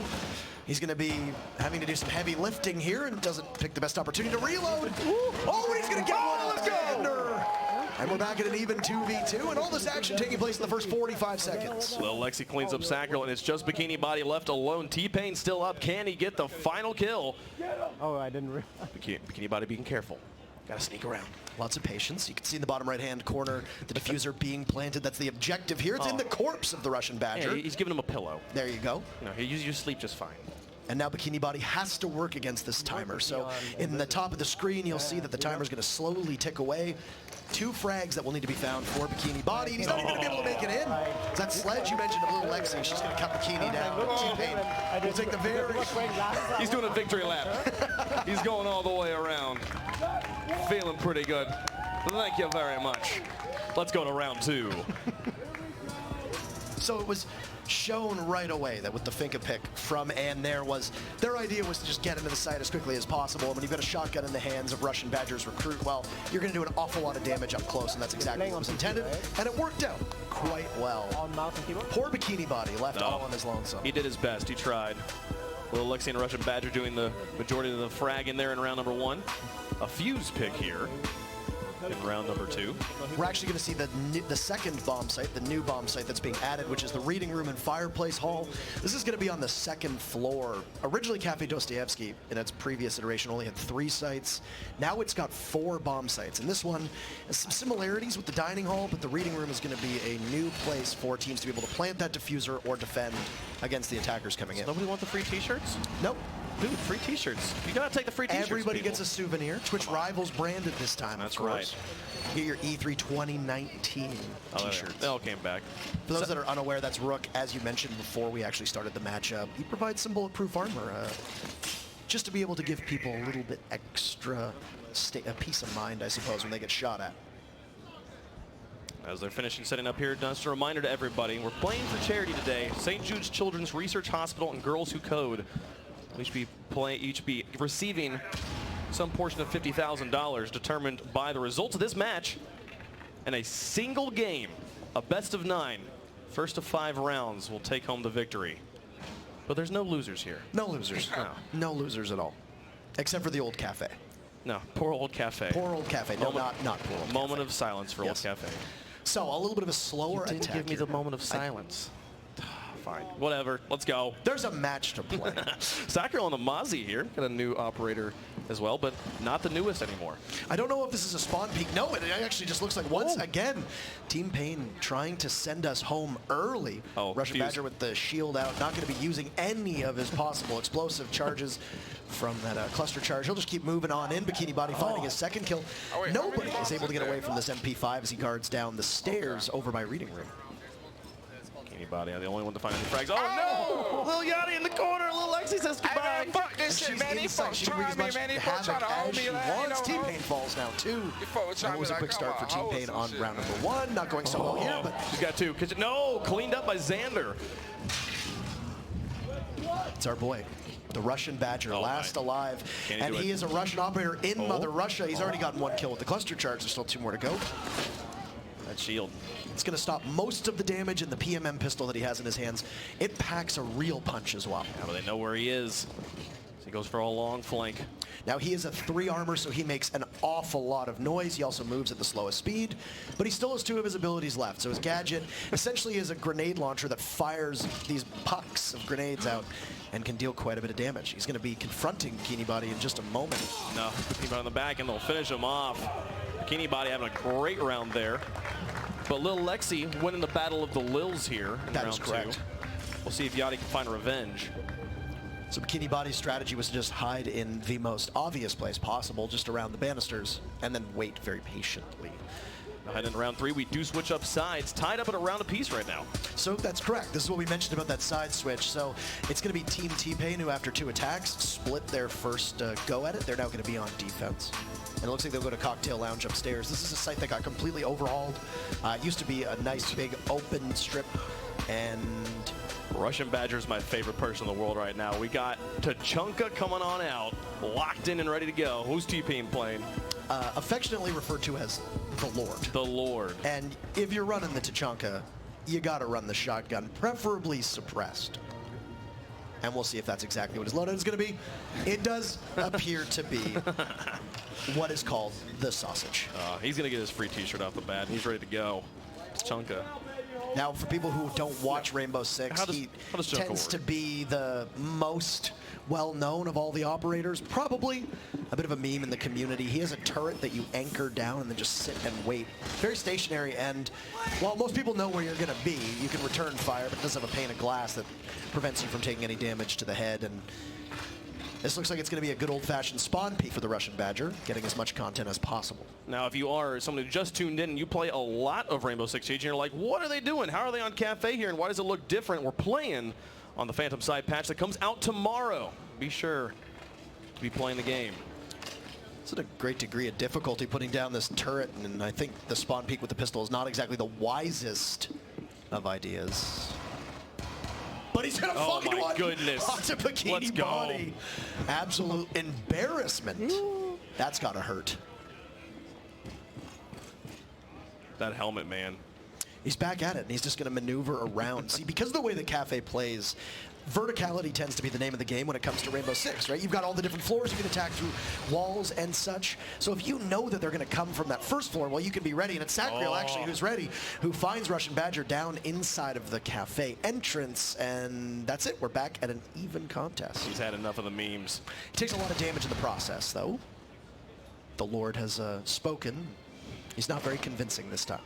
He's going to be having to do some heavy lifting here and doesn't pick the best opportunity to reload. Oh, and he's going to get one on Xander. And we're back at an even 2v2, and all this action taking place in the first 45 seconds. Lil Lexi cleans up Sacral, and it's just Bikini Body left alone. T-Pain still up. Can he get the final kill? Oh, I didn't realize. Bikini Body being careful. Got to sneak around. Lots of patience. You can see in the bottom right-hand corner the diffuser being planted. That's the objective here. It's in the corpse of the Russian Badger. Yeah, he's giving him a pillow. There you go. No, you sleep just fine. And now Bikini Body has to work against this timer. So in the top of the screen, you'll see that the timer's going to slowly tick away. 2 frags that will need to be found for Bikini Body. He's not even going to be able to make it in. That Sledge you mentioned of Little Lexi, she's going to cut Bikini down. T-Pain will take the very... He's doing a victory lap. He's going all the way around. Feeling pretty good. Thank you very much. Let's go to round 2. So it was shown right away that with the Finka pick from Ann their idea was to just get into the site as quickly as possible. And when you've got a shotgun in the hands of Russian Badger's recruit, well, you're going to do an awful lot of damage up close, and that's exactly what was intended. And it worked out quite well. Poor Bikini Body left all on his lonesome. He did his best. He tried. Little Lexi and Russian Badger doing the majority of the frag in there in round number 1. A fuse pick here. in round number 2. We're actually going to see the second bomb site, the new bomb site that's being added, which is the reading room and fireplace hall. This is going to be on the second floor. Originally, Cafe Dostoevsky, in its previous iteration, only had 3 sites. Now it's got 4 bomb sites. And this one has some similarities with the dining hall, but the reading room is going to be a new place for teams to be able to plant that diffuser or defend against the attackers coming in. Nobody want the free t-shirts? Nope. Dude, free t-shirts. You gotta take the free t-shirts. Everybody people. gets a souvenir. Twitch Rivals branded this time, That's of course. right. Get your E3 2019 t-shirts. They all came back. For those that are unaware, that's Rook, as you mentioned before we actually started the matchup. He provides some bulletproof armor, just to be able to give people a little bit extra a peace of mind, I suppose, when they get shot at. As they're finishing setting up here, just a reminder to everybody, we're playing for charity today. St. Jude's Children's Research Hospital and Girls Who Code will each be receiving some portion of $50,000 determined by the results of this match in a single game, a best of 9. First of 5 rounds will take home the victory. But there's no losers here. No losers. No losers at all. Except for the old cafe. No, poor old cafe. Poor old cafe. No, not poor old Moment of silence for old cafe. So, a little bit of a slower You didn't attack give me here. the moment of silence. Fine. Whatever. Let's go. There's a match to play. Sacro on the Mozzie here. Got a new operator as well, but not the newest anymore. I don't know if this is a spawn peek. No, it actually just looks like once again, Team Pain trying to send us home early. Russian Badger with the shield out, not going to be using any of his possible explosive charges from that cluster charge. He'll just keep moving on in. Bikini Body finding his second kill. Nobody is able to get away from this MP5 as he guards down the stairs over by Reading Room. Body, I'm the only one to find any frags. Oh no! Lil Yachty in the corner. Lil Lexi says goodbye. Fuck this shit, man. These folks trying me, man. These folks trying to hold me like, you know. Team Pain falls now, too. That was a quick start for Team Pain on round number 1. Not going so well here, but he's got 2. No, cleaned up by Xander. It's our boy, the Russian Badger, last alive. And he is a Russian operator in Mother Russia. He's already gotten 1 kill with the cluster charge. There's still 2 more to go. That shield. It's going to stop most of the damage in the PMM pistol that he has in his hands. It packs a real punch as well. Yeah, but they know where he is. So he goes for a long flank. Now he is a 3 armor, so he makes an awful lot of noise. He also moves at the slowest speed, but he still has 2 of his abilities left. So his gadget essentially is a grenade launcher that fires these pucks of grenades out and can deal quite a bit of damage. He's going to be confronting Bikini Body in just a moment. No, Bikini Body on the back, and they'll finish him off. Bikini Body having a great round there. But Lil Lexi winning the battle of the Lils here in round 2. We'll see if Yachty can find revenge. So Bikini Body's strategy was to just hide in the most obvious place possible, just around the banisters, and then wait very patiently. Ahead in round 3, we do switch up sides, tied up at a round apiece right now. So that's correct. This is what we mentioned about that side switch. So it's going to be Team T-Pain who, after 2 attacks, split their first go at it. They're now going to be on defense. And it looks like they'll go to Cocktail Lounge upstairs. This is a site that got completely overhauled. It used to be a nice big open strip, and Russian Badger is my favorite person in the world right now. We got Tachanka coming on out, locked in and ready to go. Who's T-Pain playing? Affectionately referred to as the Lord. The Lord. And if you're running the Tachanka, you got to run the shotgun, preferably suppressed. And we'll see if that's exactly what his loadout is going to be. It does appear to be what is called the sausage. He's going to get his free t-shirt off the bat. He's ready to go. Tachanka. Now, for people who don't watch Rainbow Six, he tends to be the most well-known of all the operators. Probably a bit of a meme in the community. He has a turret that you anchor down and then just sit and wait. Very stationary, and while most people know where you're going to be, you can return fire, but it does have a pane of glass that prevents you from taking any damage to the head. And this looks like it's going to be a good old-fashioned spawn peek for the Russian Badger, getting as much content as possible. Now, if you are someone who just tuned in and you play a lot of Rainbow Six Siege, and you're like, what are they doing? How are they on Cafe here, and why does it look different? We're playing on the Phantom Side patch that comes out tomorrow. Be sure to be playing the game. It's at a great degree of difficulty putting down this turret, and I think the spawn peek with the pistol is not exactly the wisest of ideas. But he's gonna fucking my goodness. Onto Bikini Let's go. Body. Absolute embarrassment. That's gotta hurt. That helmet, man. He's back at it, and he's just going to maneuver around. See, because of the way the Cafe plays, verticality tends to be the name of the game when it comes to Rainbow Six, right? You've got all the different floors you can attack through walls and such. So if you know that they're going to come from that first floor, well, you can be ready. And it's Sacriel, actually, who's ready, who finds Russian Badger down inside of the cafe entrance. And that's it. We're back at an even contest. He's had enough of the memes. He takes a lot of damage in the process, though. The Lord has spoken. He's not very convincing this time.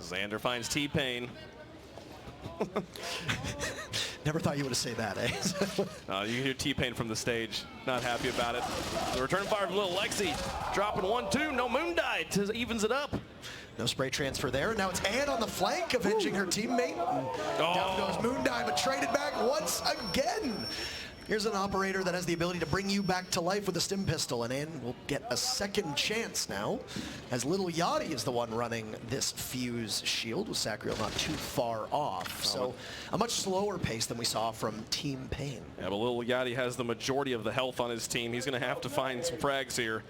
Xander finds T-Pain. Never thought you would have said that, eh? You hear T-Pain from the stage. Not happy about it. The return fire from Little Lexi. Dropping 1-2. No moon die. Evens it up. No spray transfer there. Now it's Ann on the flank, avenging her teammate. Down goes Moondie, but traded back once again. Here's an operator that has the ability to bring you back to life with a stim pistol, and Ann will get a second chance now, as Little Yachty is the one running this fuse shield, with Sacriel not too far off. So a much slower pace than we saw from Team Pain. Yeah, but Little Yachty has the majority of the health on his team. He's going to have to find some frags here.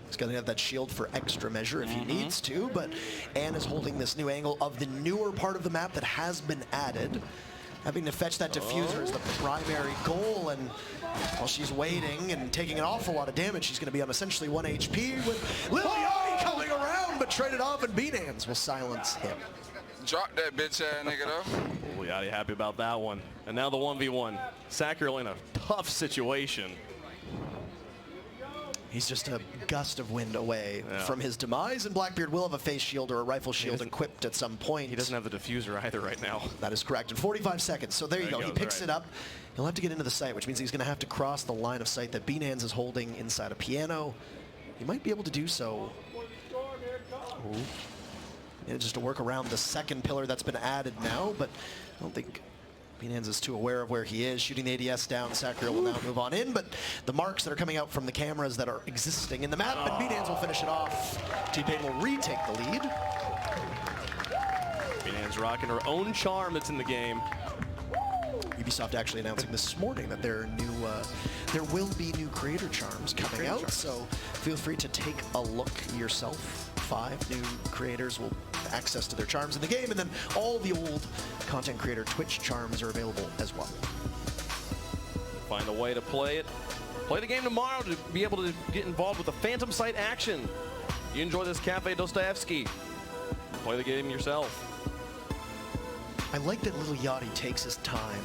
He's going to have that shield for extra measure if he needs to, but Ann is holding this new angle of the newer part of the map that has been added. Having to fetch that diffuser is the primary goal, and while she's waiting and taking an awful lot of damage, she's going to be on essentially 1 HP with Lil Yachty coming around, but traded off, and Bean Hands will silence him. Drop that bitch ass nigga though. Lil Yachty happy about that one. And now the 1v1. Sacriel in a tough situation. He's just a gust of wind away from his demise, and Blackbeard will have a face shield or a rifle shield equipped at some point. He doesn't have the diffuser either right now. That is correct. In 45 seconds. So there you go. He picks it up. He'll have to get into the site, which means he's going to have to cross the line of sight that Bean Hands is holding inside a piano. He might be able to do so. Just to work around the second pillar that's been added now, but I don't think Bean Hands is too aware of where he is. Shooting the ADS down, Sacriel will now move on in, but the marks that are coming out from the cameras that are existing in the map, and Bean Hands will finish it off. T-Pain will retake the lead. Bean Hands rocking her own charm that's in the game. Ubisoft actually announcing this morning that there will be new creator charms coming out, so feel free to take a look yourself. 5 new creators will have access to their charms in the game, and then all the old content creator Twitch charms are available as well. Find a way to play it. Play the game tomorrow to be able to get involved with the Phantom Sight action. You enjoy this Cafe Dostoevsky. Play the game yourself. I like that Little Yachty takes his time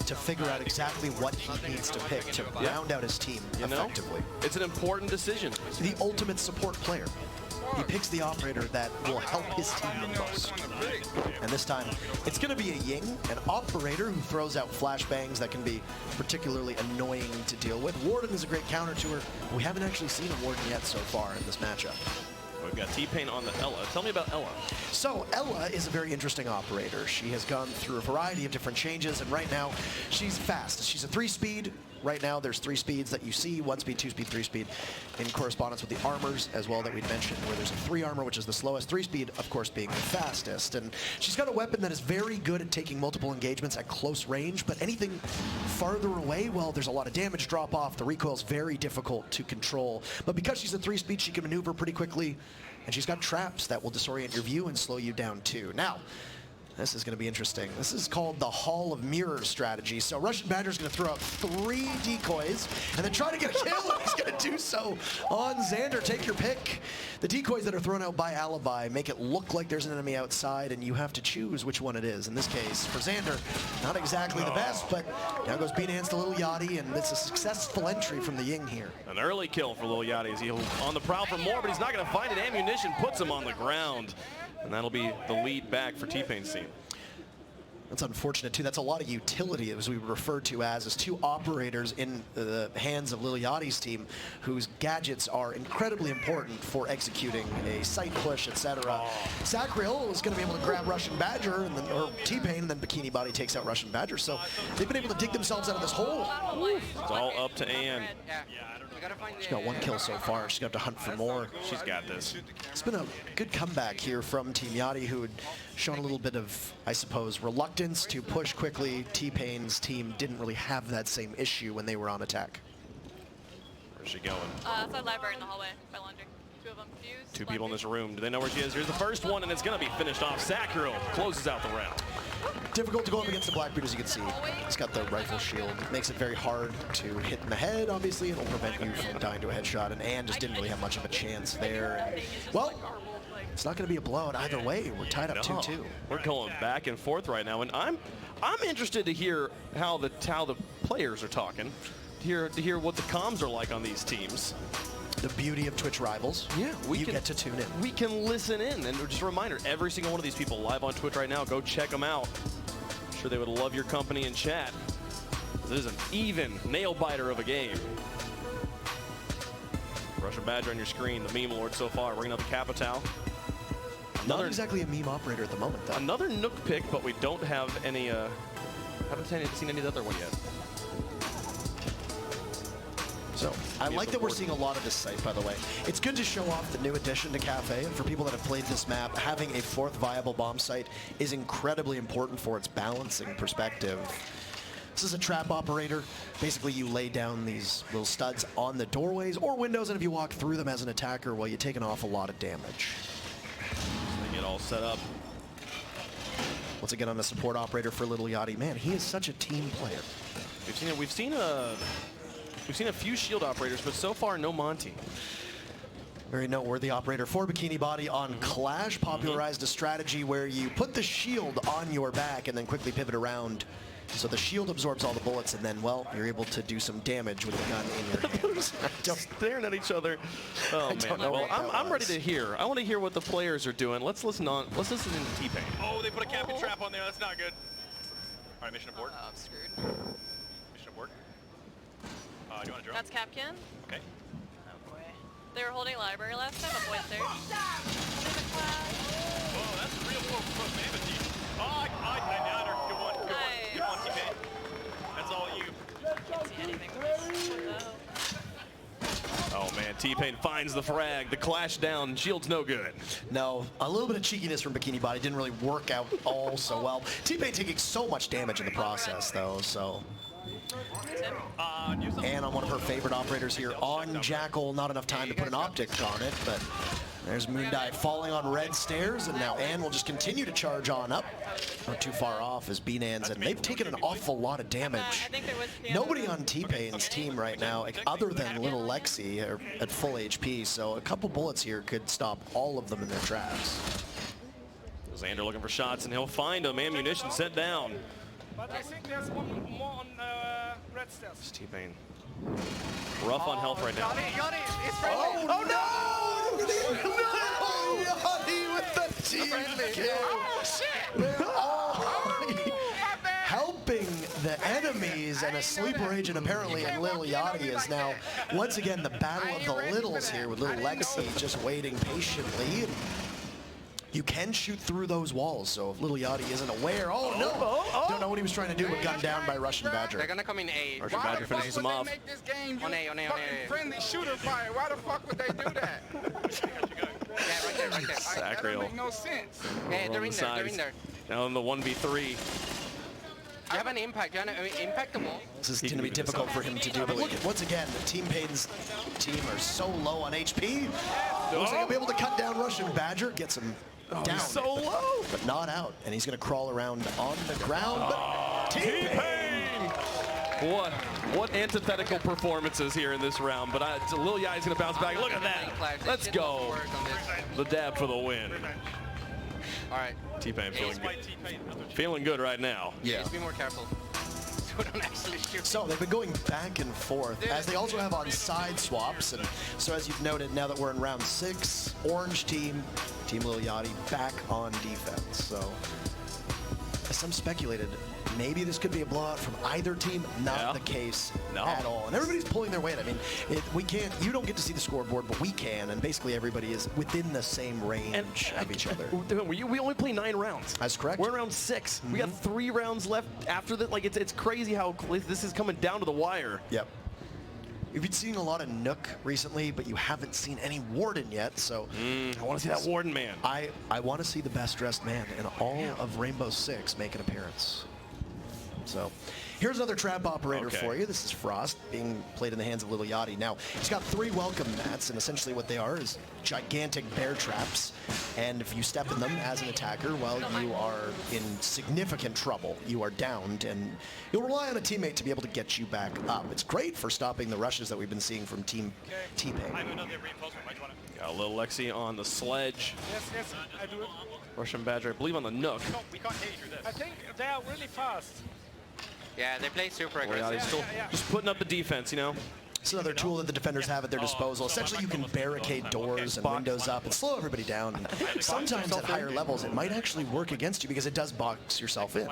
to figure out exactly what he needs to pick to round out his team effectively. It's an important decision. The ultimate support player. He picks the operator that will help his team the most. And this time, it's going to be a Ying, an operator who throws out flashbangs that can be particularly annoying to deal with. Warden is a great counter to her. We haven't actually seen a Warden yet so far in this matchup. We've got T-Pain on the Ella. Tell me about Ella. So Ella is a very interesting operator. She has gone through a variety of different changes, and right now she's fast. She's a 3-speed. Right now there's 3 speeds that you see, 1 speed, 2 speed, 3 speed, in correspondence with the armors as well that we'd mentioned, where there's a 3 armor, which is the slowest, 3 speed, of course, being the fastest. And she's got a weapon that is very good at taking multiple engagements at close range, but anything farther away, well, there's a lot of damage drop off. The recoil's very difficult to control. But because she's a 3 speed, she can maneuver pretty quickly, and she's got traps that will disorient your view and slow you down too. Now, this is going to be interesting. This is called the Hall of Mirrors strategy. So Russian Badger's going to throw out 3 decoys and then try to get a kill, and he's going to do so on Xander. Take your pick. The decoys that are thrown out by Alibi make it look like there's an enemy outside, and you have to choose which one it is. In this case, for Xander, not exactly the best, but now goes Bean Hands to Little Yachty, and it's a successful entry from the Ying here. An early kill for Little Yachty as he'll on the prowl for more, but he's not going to find it. Ammunition puts him on the ground. And that'll be the lead back for T-Pain's team. That's unfortunate, too. That's a lot of utility, as we refer to as 2 operators in the hands of Lil Yachty's team, whose gadgets are incredibly important for executing a sight push, etc. Sacriel is going to be able to grab Russian Badger, and then, or T-Pain, and then Bikini Body takes out Russian Badger. So they've been able to dig themselves out of this hole. It's all up to Ann. She's got 1 kill so far. She's got to hunt for more. She's got this. It's been a good comeback here from Team Yachty, who had shown a little bit of, I suppose, reluctance to push quickly. T-Pain's team didn't really have that same issue when they were on attack. Where's she going? Outside library in the hallway by laundry. 2 of them fused. 2 people in this room. Do they know where she is? Here's the first one, and it's going to be finished off. Sacriel closes out the round. difficult to go up against the Blackbeard, as you can see. He's got the rifle shield. It makes it very hard to hit in the head, obviously. It'll prevent you from dying to a headshot, and Ann just didn't really have much of a chance there. And, well, it's not going to be a blowout either way. We're tied up 2-2. We're going back and forth right now, and I'm interested to hear how the players are talking, to hear what the comms are like on these teams. The beauty of Twitch Rivals. Yeah, you get to tune in. We can listen in, and just a reminder, every single one of these people live on Twitch right now, go check them out. I'm sure they would love your company and chat. This is an even nail-biter of a game. Russian Badger on your screen, the meme lord so far, bringing up the Capital. Not exactly a meme operator at the moment, though. Another Nook pick, but we don't have any, haven't seen any of the other one yet. So, I like that we're seeing a lot of this site, by the way. It's good to show off the new addition to Cafe, and for people that have played this map, having a fourth viable bomb site is incredibly important for its balancing perspective. This is a trap operator. Basically, you lay down these little studs on the doorways or windows, and if you walk through them as an attacker, well, you take an awful lot of damage. They get all set up. Once again, on the support operator for Little Yachty. Man, he is such a team player. We've seen a few shield operators, but so far no Monty. Very noteworthy operator for Bikini Body on Clash, popularized a strategy where you put the shield on your back and then quickly pivot around. So the shield absorbs all the bullets, and then, well, you're able to do some damage with the gun in your hand. Just staring at each other. Oh man. Well, I'm ready to hear. I want to hear what the players are doing. Let's listen in to T-Pain. Oh, they put a Captain trap on there. That's not good. All right, mission abort. I'm screwed. Mission abort. Do you want to drone? That's Capcan. Okay. Oh boy. They were holding library last time. I'm went there. Oh, that's a real pro mammoth team. Oh, I down her. Good one. Good one, T-Pain. That's all you. Can't see anything from this. Oh man, T-Pain finds the frag. The Clash down. Shield's no good. No, a little bit of cheekiness from Bikini Body didn't really work out all so well. T-Pain taking so much damage in the process, though, so. And on one of her favorite operators here on Jackal, not enough time to put an optic on it, but there's Moondive falling on red stairs, and now Ann will just continue to charge on up. Not too far off as B-Nans, and they've taken an awful lot of damage. Nobody on T-Pain's team right now, other than Little Lexi, are at full HP, so a couple bullets here could stop all of them in their tracks. Xander looking for shots, and he'll find them. Ammunition set down. But I think there's one more on red stairs. T-Pain. Rough on health right now. Oh no! No! Yachty with the team kill. Oh shit! Helping the enemies, and a sleeper agent apparently in Lil Yachty is now once again the battle of the littles here with Little Lexi just waiting patiently. You can shoot through those walls, so if Little Yachty isn't aware, don't know what he was trying to do, but gunned down by Russian Badger. They're gonna come in A. Russian Badger finishes him off. On A, on A, on A. Friendly shooter fire. Why the fuck would they do that? Yeah, right there. That don't make no sense. Yeah, they're in there, they're in there. Now in the 1v3. You have an impact, impact them all. This is going to be difficult for him to do, but look at, once again, the Team Pain's team are so low on HP. Looks like he'll be able to cut down Russian Badger, gets him down. So low! But not out, and he's going to crawl around on the ground, but T-Pain! What antithetical performances here in this round, but Lil Yachty's going to bounce back. Look at that! Let's go! The dab for the win. All right. T-Pain feeling good right now. Yeah. Just be more careful. Don't actually shoot. So they've been going back and forth, as they also have on side swaps, and so as you've noted, now that we're in round 6, Orange Team, Team Lil Yachty back on defense. So as some speculated, maybe this could be a blowout from either team. Not the case at all. And everybody's pulling their weight. I mean, we can't, you don't get to see the scoreboard, but we can, and basically everybody is within the same range of each other. We only play 9 rounds. That's correct. We're in round 6. We got 3 rounds left after that. Like, it's crazy how this is coming down to the wire. Yep. You've been seeing a lot of Nook recently, but you haven't seen any Warden yet, so I want to see that Warden man. I want to see the best dressed man in all of Rainbow Six make an appearance. So Here's another trap operator for you. This is Frost being played in the hands of Little Yachty. Now, he's got 3 welcome mats, and essentially what they are is gigantic bear traps. And if you step in them as an attacker, well, you are in significant trouble. You are downed, and you'll rely on a teammate to be able to get you back up. It's great for stopping the rushes that we've been seeing from Team T-Pain. I have another reinforcement. Right, Got a little Lexi on the sledge. yes, I do it. Russian Badger, I believe, on the Nook. We can't hear you through this. I think they are really fast. Yeah, they play super aggressive. He's still just putting up the defense, you know. It's another tool that the defenders have at their disposal. Essentially, you can barricade doors and windows up and slow everybody down. And sometimes at higher levels, it might actually work against you because it does box yourself in.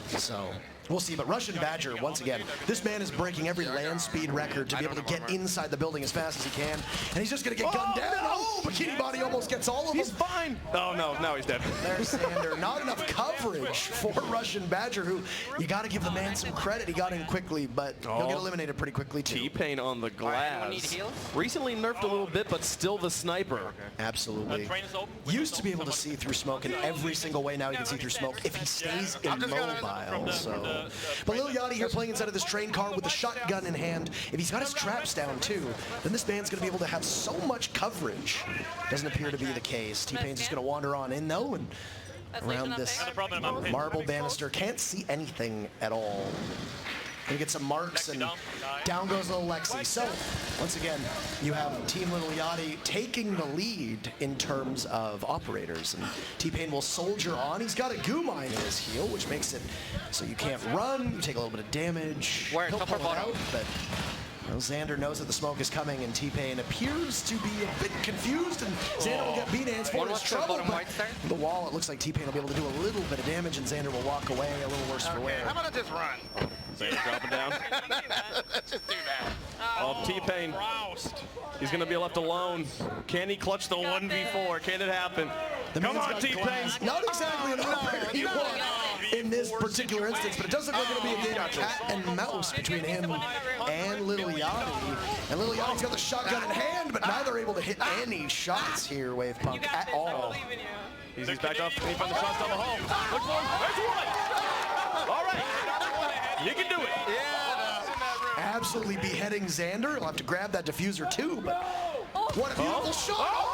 So we'll see. But Russian Badger, once again, this man is breaking every land speed record to be able to get inside the building as fast as he can. And he's just going to get gunned down. Oh, Bikini Body almost gets all of them. He's fine. Oh, no, now he's dead. There's Sander. Not enough coverage for Russian Badger, who you got to give the man some credit. He got in quickly, but he'll get eliminated pretty quickly, too. T-Pain on the glass. Recently nerfed a little bit, but still the sniper. Absolutely. Used to be able to see through smoke in every single way. Now he can see through smoke if he stays immobile. So. But Lil Yachty here playing inside of this train car with the shotgun in hand. If he's got his traps down too, then this man's going to be able to have so much coverage. Doesn't appear to be the case. T-Pain's just going to wander on in though, and around this marble banister. Can't see anything at all. Gonna get some marks, and down goes little Lexi. So, once again, you have Team Little Yachty taking the lead in terms of operators. And T-Pain will soldier on. He's got a goo mine in his heel, which makes it so you can't run. You take a little bit of damage. Where? He'll Top pull or it bottom? out, but Xander knows that the smoke is coming, and T-Pain appears to be a bit confused, and Xander will get B-Nans for his trouble, but the wall, it looks like T-Pain will be able to do a little bit of damage, and Xander will walk away a little worse for wear. How about I just run? Xander dropping down. Let's just do that. Oh, T-Pain. He's going to be left alone. Can he clutch the 1v4? Can it happen? Come on, T-Pain. Not exactly an operator you want in this particular instance, but it does look like it'll be a game of cat and mouse between him and Little Yachty. And Little Yachty's got the shotgun in hand, but neither able to hit any shots here, Wavepunk, at all. He's backed off. He found the shots down the hole. Look for him. There's one. All right. You can do it. Absolutely beheading Xander. He'll have to grab that diffuser too, but what a beautiful shot.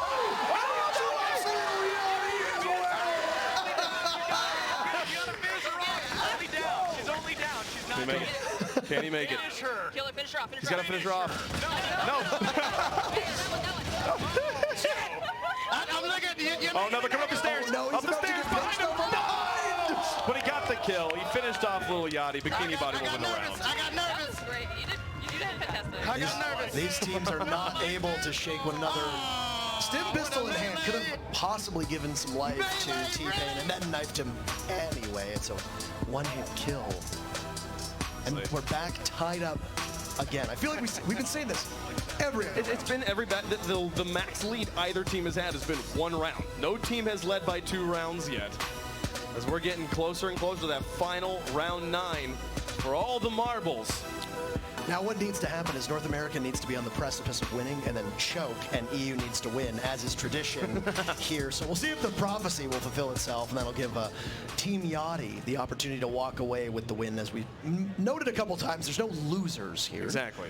Can he make it? Can he make it? Kill it, finish her off. He's got to finish her off. No. I'm looking at you. Oh, no, they're coming up the stairs. No, up the stairs behind him. But he got the kill. He finished off Little Yachty. Bikini Body will win the round. I got nervous. Great. You did fantastic. I got nervous. These teams are not able to shake one another. Stim pistol in hand could have possibly given some life to T-Pain and then knifed him anyway. It's a one-hit kill. And we're back tied up again. I feel like we've been saying this every episode. It's been every the max lead either team has had has been 1 round. No team has led by 2 rounds yet. As we're getting closer and closer to that final round 9 for all the marbles. Now what needs to happen is North America needs to be on the precipice of winning and then choke, and EU needs to win, as is tradition here. So we'll see if the prophecy will fulfill itself, and that'll give Team Yachty the opportunity to walk away with the win. As we noted a couple times, there's no losers here. Exactly.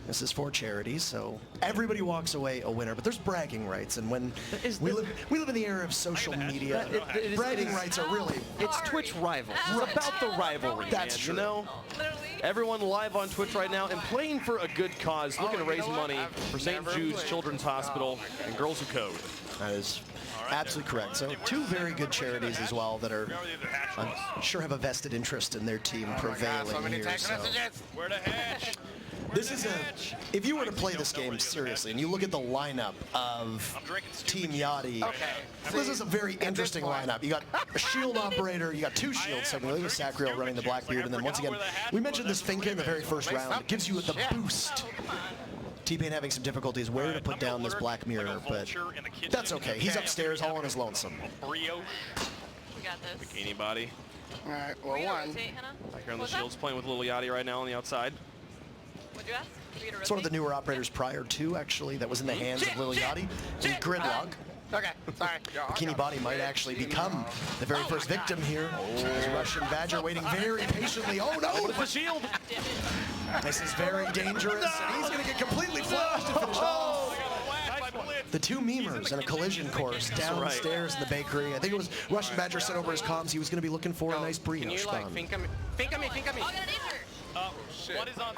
This is for charity, so everybody walks away a winner. But there's bragging rights, and when we live in the era of social media, bragging rights are really... It's Twitch rivals. It's about the rivalry, That's man, true. You know? Everyone live on Twitch right now and playing for a good cause, looking to raise money for St. Jude's Children's Hospital and Girls Who Code. That is absolutely correct. So 2 very good charities as well that are, I'm sure, have a vested interest in their team prevailing here. So. Where the hatch? This is if you were to play this game seriously and you look at the lineup of Team Yachty, this is a very interesting lineup. You got a shield operator, you got 2 shields, technically, with Sacriel running the Blackbeard, and then once again, we mentioned this Finka in the very first round. It gives you the boost. T-Pain having some difficulties where to put down this Black Mirror, but that's okay. He's upstairs all on his lonesome. We got this. Bikini Body. All right, well, one. Back here on the shields, playing with Little Yachty right now on the outside. What'd you ask? It's one of the newer operators prior to, actually, that was in the hands of Little Yachty. The Gridlock. Okay, sorry. Bikini Body might actually become the very first victim here. As Russian Badger waiting very patiently. Oh no! With the shield. This is very dangerous, and he's going to get completely flashed to finish off. The two memers in a collision course downstairs in the bakery. I think it was Russian Badger sent over his comms. He was going to be looking for a nice brioche Can you like bun. think of me? What is on?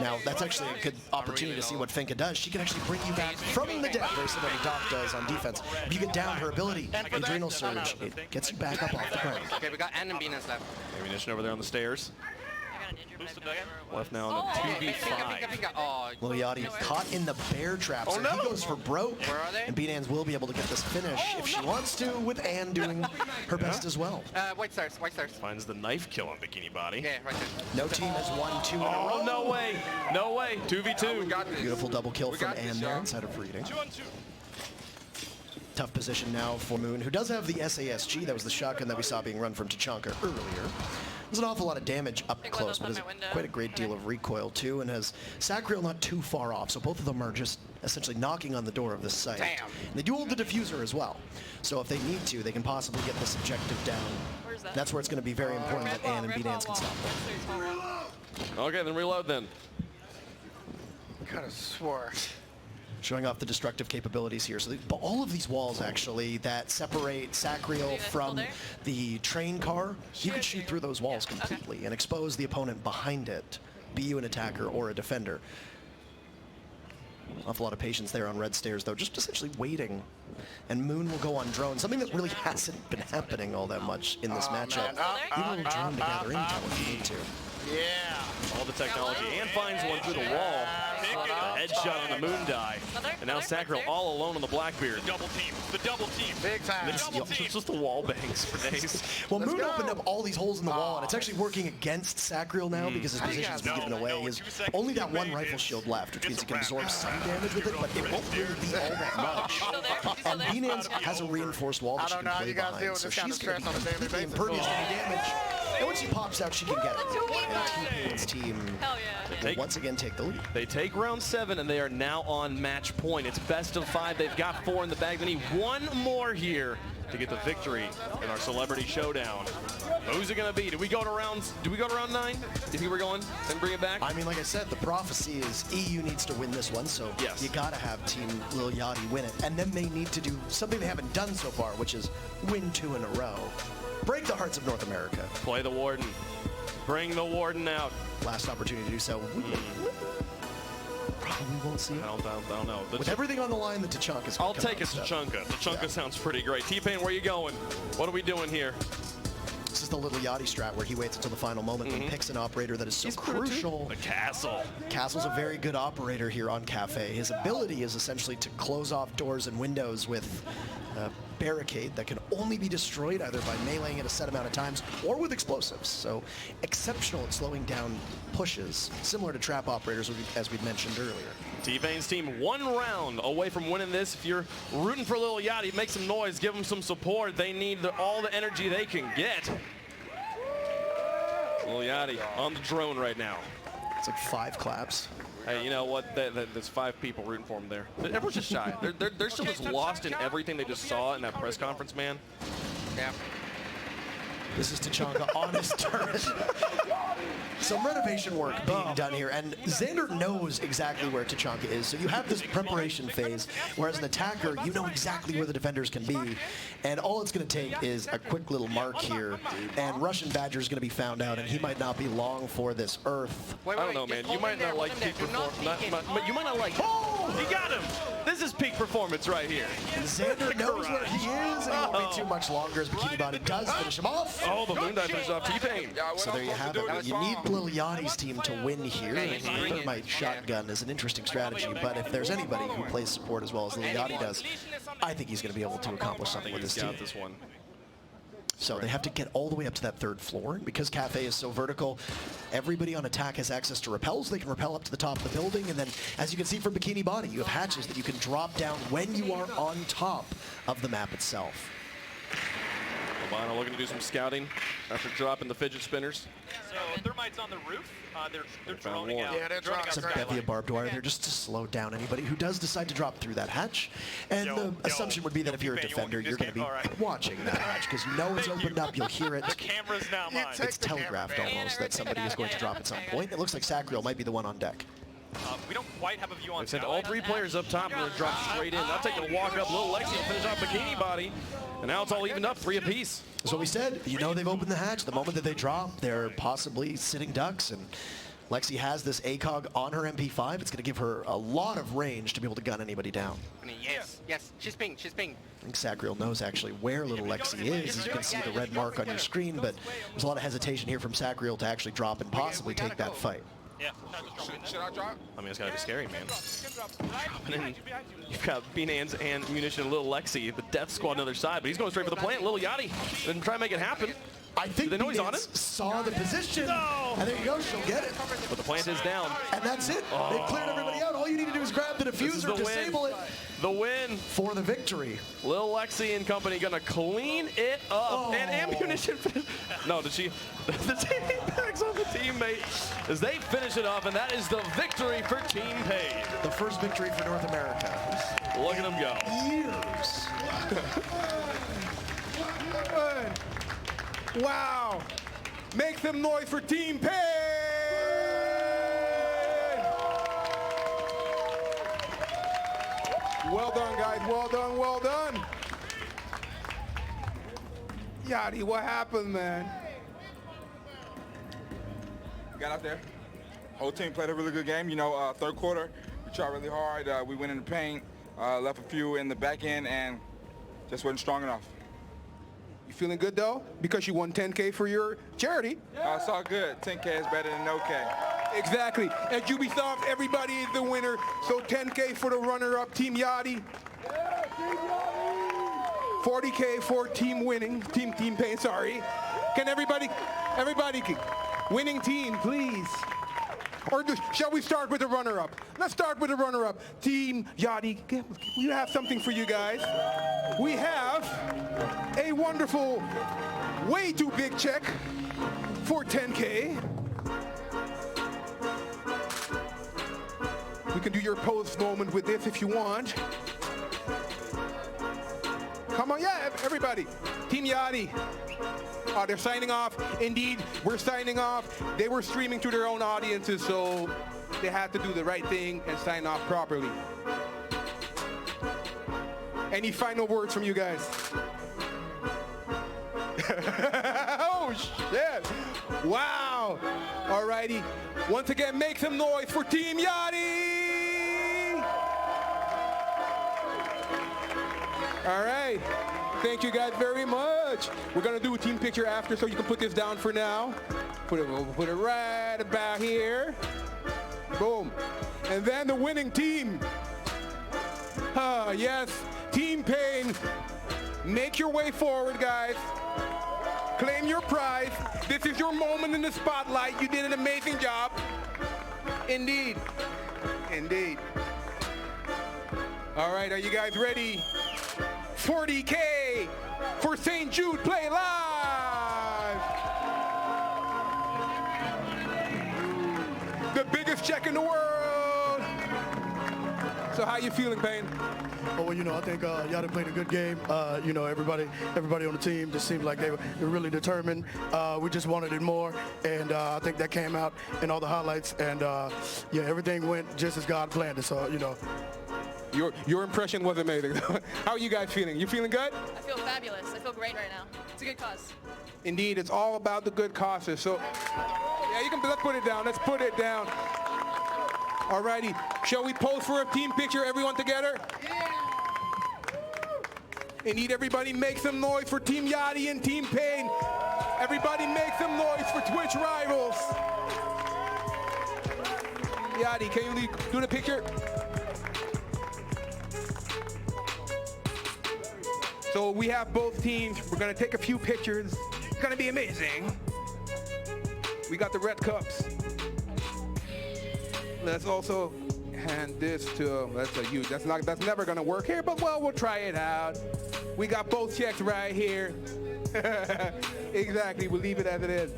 Now, that's actually a good opportunity to see what Finka does. She can actually bring you back from the dead, very similar to Doc does on defense. If you get down her ability, Adrenal Surge, it gets you back up off the ground. Okay, we got Anambinas left. Ammunition over there on the stairs. Left now on the 2v5. Oh, Liliati caught in the bear trap, so he goes for broke. Where are they? And Beanans will be able to get this finish if she wants to, with Anne doing her best as well. White stars, white stars. Finds the knife kill on Bikini Body. Yeah, right there. No team has won 2 in a row. Oh, no way. No way. 2v2. Beautiful double kill from Anne there inside of reading. 2-on-2. Tough position now for Moon, who does have the SASG. That was the shotgun that we saw being run from Tachanka earlier. There's an awful lot of damage up close, but has quite a great deal of recoil too, and has Sacriel not too far off, so both of them are just essentially knocking on the door of this site. Damn. And they do hold the diffuser as well, so if they need to, they can possibly get this objective down. Where's that? That's where it's going to be very important that Anne and Beanans can stop them. Okay, then reload then. Could have swore. Showing off the destructive capabilities here. So but all of these walls, actually, that separate Sacriel from the train car, you can shoot through those walls completely and expose the opponent behind it, be you an attacker or a defender. Awful lot of patience there on red stairs, though, just essentially waiting. And Moon will go on drone, something that really hasn't been happening all that much in this matchup. You will drone to gather intel if you need to. Yeah. All the technology. And finds one through the wall. A headshot on the Moon die. And now Sacriel all alone on the Blackbeard. The double team. The double team. Big time. It's just the wall bangs for days. Well, Moon opened up all these holes in the wall, and it's actually working against Sacriel now because his position's been given away. He has only that one rifle shield left, which means he can absorb some damage with it, but it won't really be all that much. And Beanans has a reinforced wall that she can play behind, so she's going to be completely impervious to any damage. And once she pops out, she can get it. And T-Pain's team will once again take the lead. They take round 7, and they are now on match point. It's best of 5. They've got 4 in the bag. They need one more here to get the victory in our celebrity showdown. Who's it going to be? Do we go to round 9? Do you think we're going and bring it back? I mean, like I said, the prophecy is EU needs to win this one, so you got to have Team Lil Yachty win it. And then they need to do something they haven't done so far, which is win 2 in a row. Break the hearts of North America. Play the Warden. Bring the Warden out. Last opportunity to do so. Probably won't see it. I don't know. With everything on the line, the Tachanka's I'll take a Tachanka. Tachanka sounds pretty great. T-Pain, where you going? What are we doing here? This is the little Yachty strat where he waits until the final moment and picks an operator that is so crucial. The Castle. Castle's a very good operator here on Cafe. His ability is essentially to close off doors and windows with a barricade that can only be destroyed either by meleeing it a set amount of times or with explosives. So exceptional at slowing down pushes, similar to trap operators as we mentioned earlier. T-Pain's team 1 round away from winning this. If you're rooting for Lil Yachty, make some noise, give them some support. They need all the energy they can get. Lil Yachty on the drone right now. It's like 5 claps. Hey, you know what? There's 5 people rooting for him there. Everyone's just shy. They're still just lost in everything they just saw in that press conference, man. Yeah. This is Tachanka on his turret. Some renovation work being done here, and Xander knows exactly where Tachanka is, so you have this preparation phase, whereas an attacker, you know exactly where the defenders can be, and all it's going to take is a quick little mark here, and Russian Badger is going to be found out, and he might not be long for this earth. I don't know, man. You might not like peak performance. You might not like... Oh! You got him! This is peak performance right here. Xander knows where he is, and it won't be too much longer as Bikini Body does finish him off. Oh, the moon dive finishes off T-Pain. So there you have it. You need Lil Yachty's team to win here. And the thermite shotgun is an interesting strategy, but if there's anybody who plays support as well as Lil Yachty does, I think he's going to be able to accomplish something with this team. This one. So they have to get all the way up to that 3rd floor. Because Cafe is so vertical, everybody on attack has access to rappels. They can rappel up to the top of the building. And then, as you can see from Bikini Body, you have hatches that you can drop down when you are on top of the map itself. Albano looking to do some scouting after dropping the fidget spinners. So Thermite's on the roof. They're found droning one. out. Yeah, they're droning It's a out. bevy of barbed wire there just to slow down anybody who does decide to drop through that hatch. And the assumption would be that if you're a defender, you're going to be watching that hatch because you know it's opened up, you'll hear it. The camera's now mine. It's telegraphed almost that somebody is going to drop at some point. It looks like Sacriel might be the one on deck. We don't quite have a view on They said Skyline. all three players up top are going to drop straight in. Now taking a walk up, little Lexi to finish off Bikini Body. And now it's all evened up, 3 apiece. That's what we said. You know they've opened the hatch. The moment that they drop, they're possibly sitting ducks. And Lexi has this ACOG on her MP5. It's going to give her a lot of range to be able to gun anybody down. Yes, she's pinged, she's pinged. I think Sacriel knows actually where little Lexi is. As you can see the red mark on your screen, but there's a lot of hesitation here from Sacriel to actually drop and possibly take that fight. Yeah. Should I drop? I mean, it's got to be scary, man. Dropping in. You've got B-Nans and Munition and little Lexi, the death squad on the other side, but he's going straight for the plant. Little Yachty didn't try to make it happen. I think they know he's on B-Nans it. saw the position, and there you go, she'll get it. But the plant is down. And that's it. They've cleared everybody out. All you need to do is grab the diffuser, disable it. The win. For the victory. Little Lexi and company gonna clean it up. And Ammunition, no, did she? The team backs on the teammate as they finish it off, and that is the victory for Team Paid. The first victory for North America. Look at them go. Years. Wow. Make some noise for Team Paid. Well done, guys. Well done, well done. Yachty, what happened, man? We got out there. Whole team played a really good game. You know, third quarter, we tried really hard. We went in the paint, left a few in the back end, and just wasn't strong enough. You feeling good, though? Because you won 10K for your charity. It's all good. 10K is better than no K. Exactly. At Ubisoft, everybody is the winner. So 10K for the runner-up, Team Yachty. 40K for team winning, Team Pain, sorry. Can everybody, winning team, please. Or shall we start with the runner-up? Let's start with the runner-up. Team Yachty, we have something for you guys. We have a wonderful, way too big check for 10K. We can do your post moment with this if you want. Come on, yeah, everybody. Team Yachty. They're signing off. Indeed, we're signing off. They were streaming to their own audiences, so they had to do the right thing and sign off properly. Any final words from you guys? Oh, shit. Wow. All righty. Once again, make some noise for Team Yachty. All right. Thank you guys very much. We're going to do a team picture after, so you can put this down for now. Put it right about here. Boom. And then the winning team. Yes, Team Pain. Make your way forward, guys. Claim your prize. This is your moment in the spotlight. You did an amazing job. Indeed. Indeed. All right, are you guys ready? 40K for St. Jude Play Live. The biggest check in the world. So how you feeling, Payne? Oh, well, you know, I think Yachty played a good game. You know, everybody on the team just seemed like they were really determined. We just wanted it more, and I think that came out in all the highlights. And yeah, everything went just as God planned it. So, you know. Your impression was amazing. How are you guys feeling? You feeling good? I feel fabulous. I feel great right now. It's a good cause. Indeed, it's all about the good causes. So, yeah, let's put it down. Let's put it down. All righty. Shall we pose for a team picture, everyone together? Yeah. Indeed, everybody make some noise for Team Yachty and Team Pain. Everybody make some noise for Twitch Rivals. Yachty, can you do the picture? So we have both teams. We're going to take a few pictures. It's going to be amazing. We got the red cups. Let's also hand this to, that's a huge, that's never going to work here, but well, we'll try it out. We got both checks right here. Exactly. We'll leave it as it is.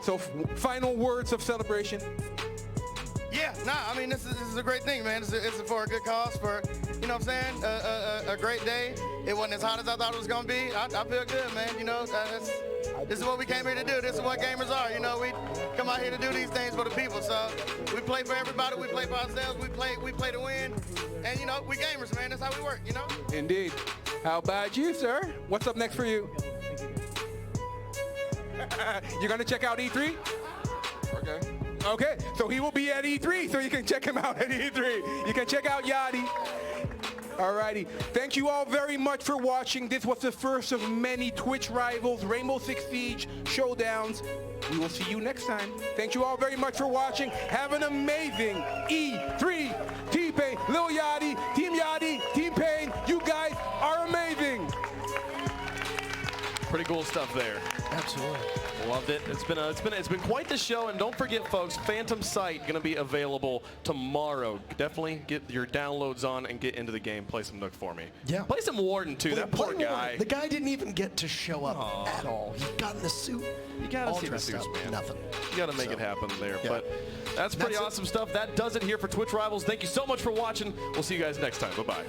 So final words of celebration. Yeah, I mean, this is a great thing, man. It's for a good cause, for, you know what I'm saying, a great day. It wasn't as hot as I thought it was going to be. I feel good, man. You know, this is what we came here to do. This is what gamers are. You know, we come out here to do these things for the people. So we play for everybody. We play for ourselves. We play to win. And, you know, we gamers, man. That's how we work, you know? Indeed. How about you, sir? What's up next for you? You're going to check out E3? Okay, so he will be at E3, so you can check him out at E3. You can check out Yachty. Alrighty. Thank you all very much for watching. This was the first of many Twitch Rivals Rainbow Six Siege showdowns. We will see you next time. Thank you all very much for watching. Have an amazing E3. T-Pain, Lil Yachty, Team Pain. You guys are amazing. Pretty cool stuff there. Absolutely. Loved it. It's been quite the show, and don't forget, folks, Phantom Sight going to be available tomorrow. Definitely get your downloads on and get into the game. Play some Nook for me. Yeah. Play some Warden too. That poor guy. The guy didn't even get to show up at all. He got in the suit. You gotta see the suits, man. Nothing. You gotta make it happen there. Yeah. But that's pretty awesome stuff. That does it here for Twitch Rivals. Thank you so much for watching. We'll see you guys next time. Bye bye.